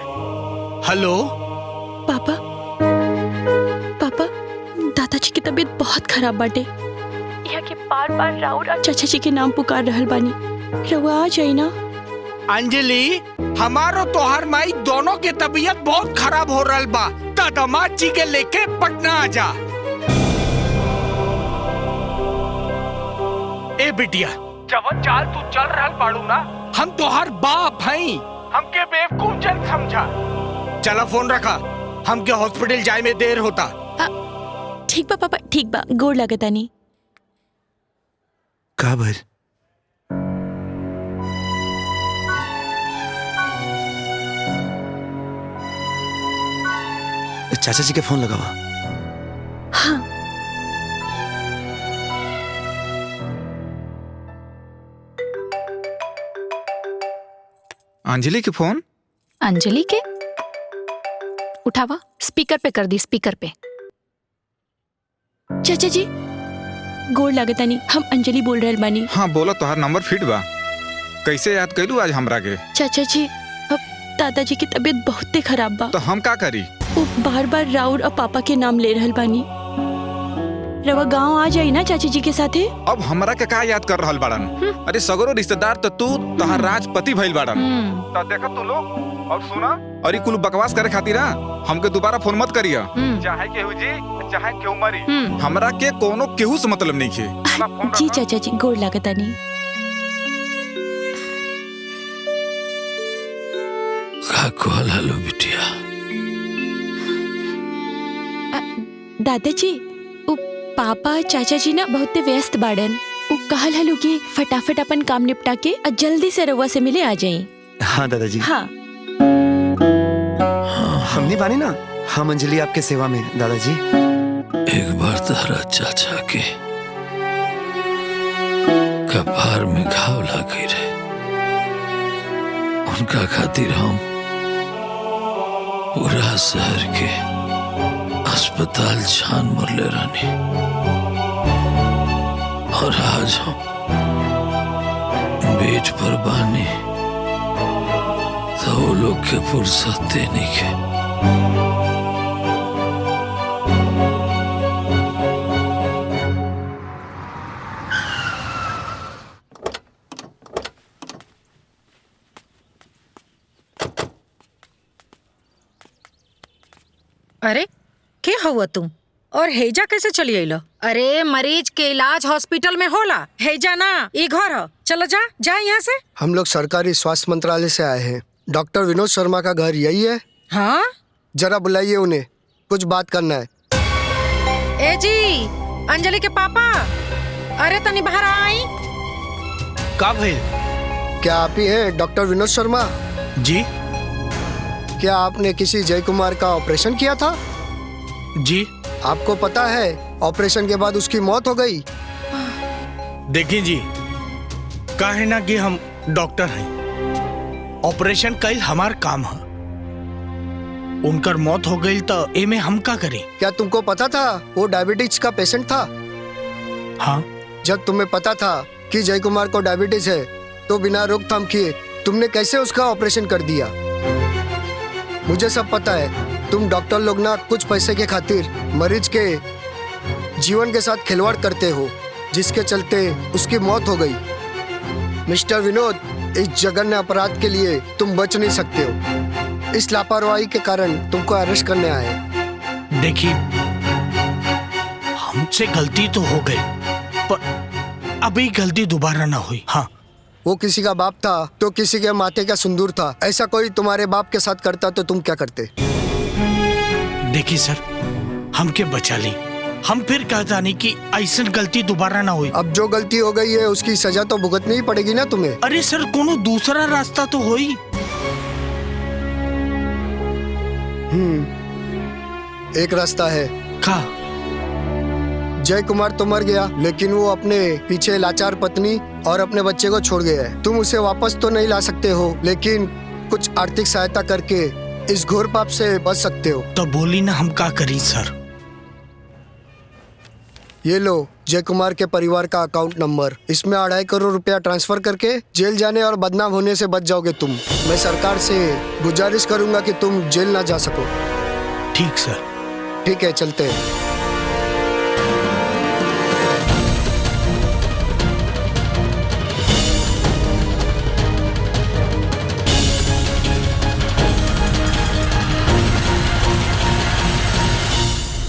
हेलो पापा, पापा, दादाजी की तबीयत बहुत खराब बाटे। यहाँ के बार बार राउर और चाचा जी के नाम पुकार रहल बानी। रउआ आ जाई ना। अंजलि, हमारो तोहर माई दोनों के तबीयत बहुत खराब हो रहल बा। दामाद जी के लेके पटना आ जा। ए बिटिया, जवन चाल तू चल रहल बाड़ू ना, हम तोहर बाप हई। हमके बेवकूफ जन समझा। चला फोन रखा, हमके हॉस्पिटल जाए में देर होता। ठीक बा पापा, ठीक बा। गोड़ लगता नहीं। का भइल? चाचा जी के फोन लगावा। हाँ। अंजलि के फोन? अंजलि के? उठावा, स्पीकर पे कर दी, स्पीकर पे। चाचा जी, गोड़ लगता नहीं। हम अंजलि बोल रहल बानी। हाँ बोला, तोहार नंबर फिट बा। कैसे याद कैलू आज हमरा के? चाचा जी, अब दादाजी की तबीयत बहुत खराब बा। तो हम का करी? वो बार बार राउर और पापा के नाम ले रहल बानी। रवा गांव आ जाई ना चाची जी के साथे। अब हमरा के का याद कर रहल बाड़न? अरे सगरो रिश्तेदार तो तू तहार राजपति भइल बाड़न। तो देखा तू लोग और सुना, अरे कुल बकवास करे खातिर हमके दोबारा फोन मत करिया। चाहे केहू जी चाहे केहू मरी, हमरा के कोनो केहू से मतलब नहीं खे। जी चाचा जी गोड़ लागता नहीं। हेलो बिटिया। दादाजी उ पापा चाचा जी ना बहुत व्यस्त बाड़न। उ कहल हलो कि फटाफट अपन काम निपटा के जल्दी से रउआ से मिले आ जाई। हाँ दादाजी। हाँ हमनी बानी ना, हम अंजलि आपके सेवा में दादाजी। एक बार तारा चाचा के कपार में घाव लगी रहे, उनका खातिर हम पूरा शहर के अस्पताल छान मरले रानी, और आज हम बेड पर बानी तो वो लोग के फुर्सत देने के। अरे के हुआ तुम और हेजा कैसे चली आइलो? अरे मरीज के इलाज हॉस्पिटल में होला, हेजा ना ई घर हो। चलो जा जा यहाँ से। हम लोग सरकारी स्वास्थ्य मंत्रालय से आए हैं। डॉक्टर विनोद शर्मा का घर यही है? हाँ। जरा बुलाइए उन्हें, कुछ बात करना है। ए जी, अंजलि के पापा, अरे तनी बाहर आई। का भइल? क्या आप ही हैं डॉक्टर विनोद शर्मा? जी। क्या आपने किसी जय कुमार का ऑपरेशन किया था? जी। आपको पता है ऑपरेशन के बाद उसकी मौत हो गई। देखिए जी, काहे ना कि हम डॉक्टर हैं, ऑपरेशन कईल हमार काम है। उनकर मौत हो गई तो एमे हम का करें? क्या तुमको पता था वो डायबिटीज का पेशेंट था? हाँ। जब तुम्हें पता था कि जय कुमार को डायबिटीज है तो बिना रोकथाम किए तुमने कैसे उसका ऑपरेशन कर दिया? मुझे सब पता है। तुम डॉक्टर लोग ना कुछ पैसे के खातिर मरीज के जीवन के साथ खिलवाड़ करते हो, जिसके चलते उसकी मौत हो गई। मिस्टर विनोद, इस जघन्य अपराध के लिए तुम बच नहीं सकते हो। इस लापरवाही के कारण तुमको अरेस्ट करने आए। देखिए, हमसे गलती तो हो गई, पर अभी गलती दोबारा ना हुई। हाँ। वो किसी का बाप था तो किसी के माथे का सिंदूर था। ऐसा कोई तुम्हारे बाप के साथ करता तो तुम क्या करते? देखिए सर, हमके बचा ली, हम फिर कहता नहीं कि ऐसा गलती दोबारा ना हुई। अब जो गलती हो गई है उसकी सजा तो भुगतनी ही पड़ेगी ना तुम्हें। अरे सर, कोनो दूसरा रास्ता तो होई। एक रास्ता है। का? जय कुमार तो मर गया, लेकिन वो अपने पीछे लाचार पत्नी और अपने बच्चे को छोड़ गया है। तुम उसे वापस तो नहीं ला सकते हो, लेकिन कुछ आर्थिक सहायता करके इस घोर पाप से बच सकते हो। तो बोली ना, हम क्या करी सर? ये लो जय कुमार के परिवार का अकाउंट नंबर। इसमें 2.5 करोड़ रुपया ट्रांसफर करके जेल जाने और बदनाम होने से बच जाओगे तुम। मैं सरकार से गुजारिश करूंगा कि तुम जेल ना जा सको। ठीक सर। ठीक है, चलते हैं।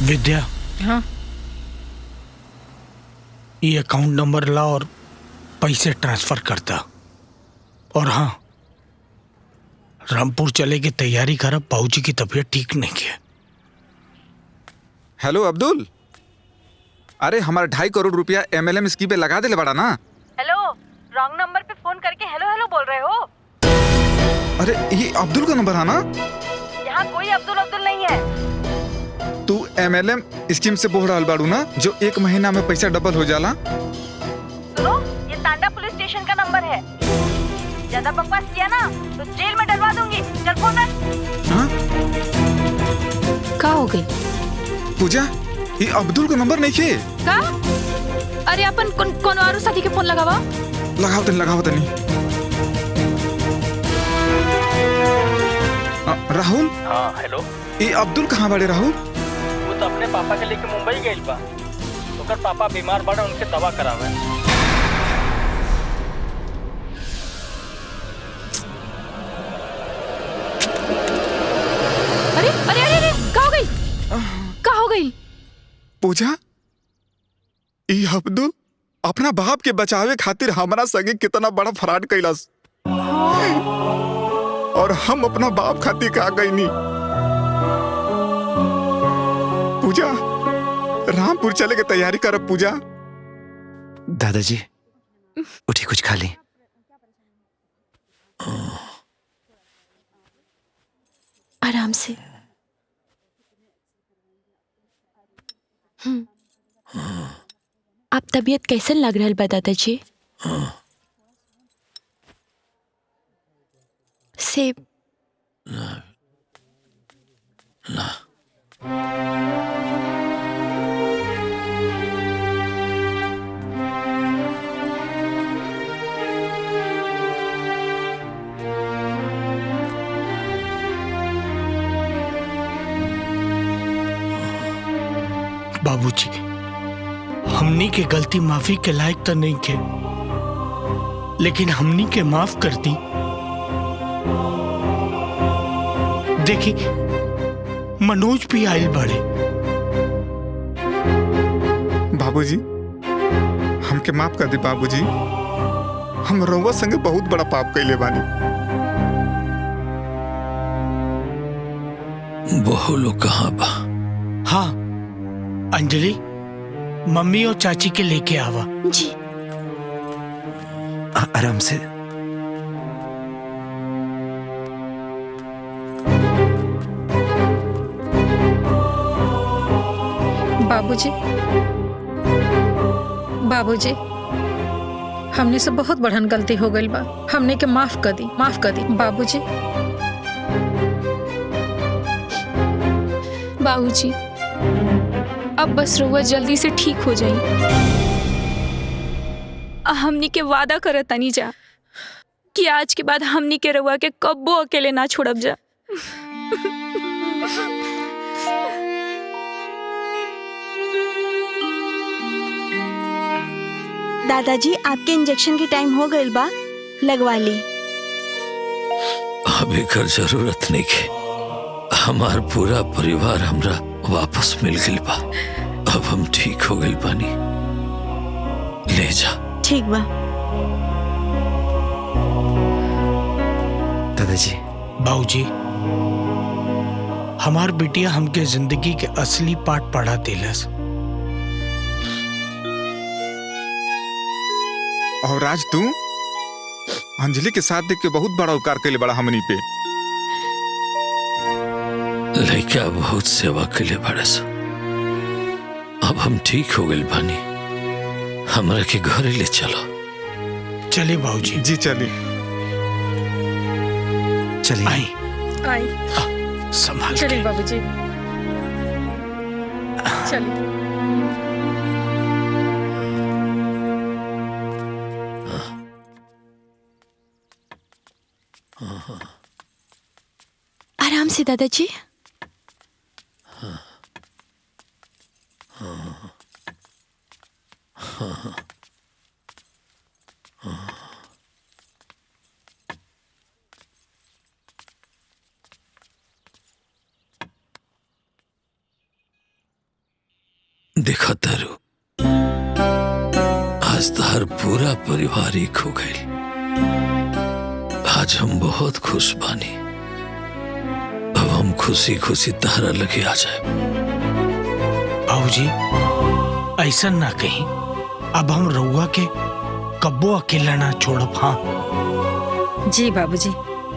विद्या। हाँ। ये अकाउंट नंबर ला और पैसे ट्रांसफर करता। और हाँ, रामपुर चले की तैयारी कर, बाबूजी की तबीयत ठीक नहीं है। हेलो अब्दुल, अरे हमारा 2.5 करोड़ रुपया MLM स्कीम पे लगा दे बड़ा ना। हेलो, रॉन्ग नंबर पे फोन करके हेलो हेलो बोल रहे हो? अरे ये अब्दुल का नंबर है ना? यहाँ कोई अब्दुल अब्दुल नहीं है। तू MLM स्कीम से बोल रहा बाड़ू ना, जो 1 महीना में पैसा डबल हो जाला। सुनो, ये तांडा पुलिस स्टेशन का नंबर है। ज्यादा बकवास किया ना तो जेल में डलवा दूंगी। चल फोन रख। हाँ? का हो गई? पूजा, ये अब्दुल का नंबर नहीं है का? अरे अपन कौन और साथी के फोन लगावा? लगाओ तनी। राहुल। हाँ हेलो। ये अब्दुल कहाँ बाड़े राहुल? वो तो अपने पापा के लेके मुंबई गइल बा। ओकर पापा बीमार बड़ा, उनके दवा करावे। अरे अरे अरे अरे कहाँ हो गई? कहाँ हो गई? पूजा, ई अब्दुल अपना बाप के बचावे खातिर हमारा संगे कितना बड़ा फ्रॉड कैलस, और हम अपना बाप खातिर का गई नी। पूजा, रामपुर चले के तैयारी करब। पूजा, दादाजी उठी कुछ खा ली। आराम से। आप तबीयत कैसन लग रहा बा दादाजी? सेब बाबूजी, हमनी के गलती माफी के लायक तो नहीं थे, लेकिन हमनी के माफ कर दी। देखी, मनोज भी आयल बड़े। बाबूजी, हमके माफ कर दे बाबूजी। हम रउआ संगे बहुत बड़ा पाप कैले बानी। बहु लोग कहाँ बा? हाँ, अंजलि, मम्मी और चाची के लेके आवा। जी। आराम से। बाबूजी, बाबूजी, हमने से बहुत बड़हन गलती हो गई बा। हमने के माफ कर दी, माफ कर दी बाबूजी। बाबूजी, अब बस रउआ जल्दी से ठीक हो जाई। हमनी के वादा करत तनी जा कि आज के बाद हमनी के रउआ के कब्बो अकेले ना छोड़ब जा। दादाजी, आपके इंजेक्शन की टाइम हो गई बा, लगवा ली। अभी कर जरूरत नहीं के। हमार पूरा परिवार हमरा वापस मिल गइल बा। अब हम ठीक हो गइल बानी। ले जा। ठीक बा। दादाजी। बाबूजी, हमार बिटिया हमके जिंदगी के असली पाठ पढ़ा दिलस। और आज तू अंजलि के साथ देख के बहुत बड़ा उपकार कैले बड़ा हमनी पे। लड़का बहुत सेवा के लिए बड़स। अब हम ठीक हो गए बानी। हमरा के घरे ले चलो। चलिए बाबूजी। जी चलिए। चलिए। आई आई। संभाल चलिए बाबूजी, चलिए। आराम से दादाजी। देखा तारू, आज तार पूरा परिवार एक हो गए। आज हम बहुत खुश बानी। अब हम खुशी खुशी तारा लगे आ जाए। बाबूजी, ऐसा ना कहीं। अब हम रउआ के कब्बो अकेला ना छोड़ब। हाँ जी बाबूजी,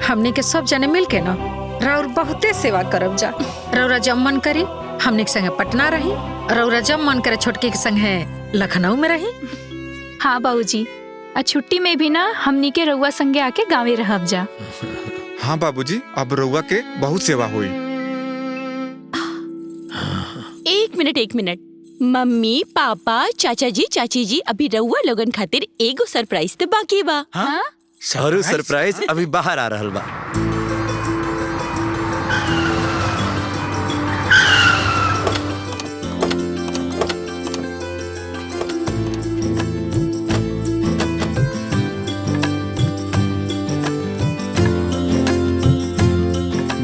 हमने के सब जने मिल के ना राउर बहुते सेवा करब जा। रउरा जब मन करी हमने के संगे पटना रही, रउरा जब मन करे छोटकी के संगे लखनऊ में रही। हाँ बाबूजी, छुट्टी में भी ना हमनी के रउआ संगे आके गाँवे रहब जा। हाँ बाबूजी, अब रउआ के बहुत सेवा हुई। एक मिनट। मम्मी, पापा, चाचा जी, चाची जी, अभी रउआ लोगन खातिर एगो सरप्राइज तो बाकी बा। हाँ? और सरप्राइज अभी बाहर आ रहल बा।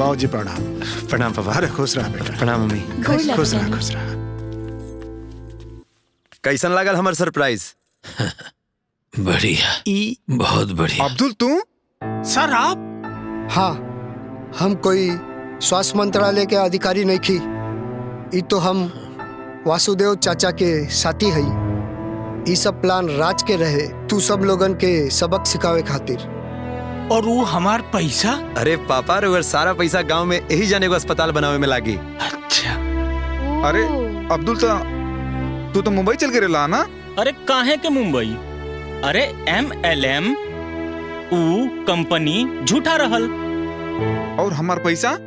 बाबूजी प्रणाम। प्रणाम पापा। अरे खुश रहा बेटा। प्रणाम मम्मी। खुश रहा खुश रहा। कैसन लागल हमार सरप्राइज? बढ़िया, बहुत बढ़िया। अब्दुल तू? सर आप? हाँ, हम कोई स्वास्थ्य मंत्रालय के अधिकारी नहीं थी। ये तो हम वासुदेव चाचा के साथी हई। ये सब प्लान राज के रहे, तू सब लोगन के सबक सिखावे खातिर। और वो हमार पैसा? अरे पापा रे, सारा पैसा गांव में यही जाने को अस्पताल बनावे में लागी। अच्छा। अरे अब्दुल तू तो मुंबई चल के रहा ना? अरे काहे के मुंबई? अरे MLM ऊ कंपनी झूठा रहल। और हमार पैसा?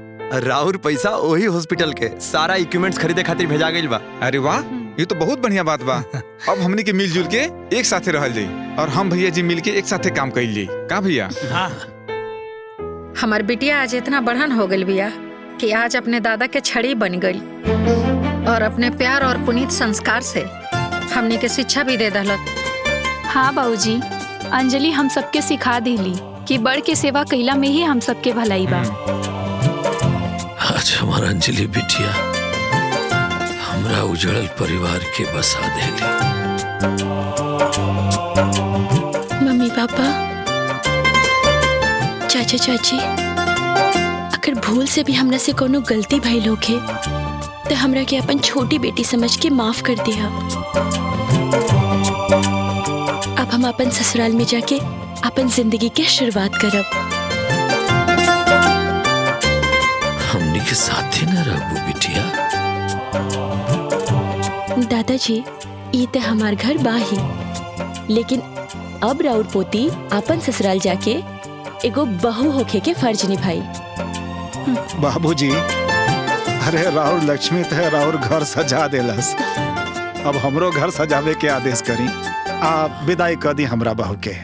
राउर पैसा वही हॉस्पिटल के सारा इक्विपमेंट्स खरीदे खातिर भेजा गइल बा। अरे वाह, ये तो बहुत बढ़िया बात बा। अब हमनी के मिलजुल के एक साथे रहल जाई और हम भैया जी मिल के एक साथे काम कइल जाई। का भैया? हाँ। हमार बिटिया आज इतना बढ़न हो गई बिया कि आज अपने दादा के छड़ी बन गई और अपने प्यार और पुनीत संस्कार से हमने के शिक्षा भी दे दलत। हाँ बाबूजी, अंजलि हम सबके सिखा देली कि बड़ के सेवा कइला में ही हम सबके भलाई बा। आज हमारा अंजलि बिटिया हमरा उजड़ल परिवार के बसा देली। मम्मी पापा, चाचा चाची, अगर भूल से भी हमरा से कोनो गलती भइल होखे तो हमरा के अपन छोटी बेटी समझ के माफ कर दिया। अब हम अपन ससुराल में जाके अपन जिंदगी के शुरुआत करब। हमनी के साथ ही न रहबू बिटिया? दादाजी, ई ते हमार घर बाही, लेकिन अब राउर पोती अपन ससुराल जाके एगो बहू होखे के फर्ज निभाई। बाबूजी, अरे राउर लक्ष्मी तो राउर घर सजा देलस, अब हमरो घर सजावे के आदेश करी। आप विदाई कर दी हमरा बहू के।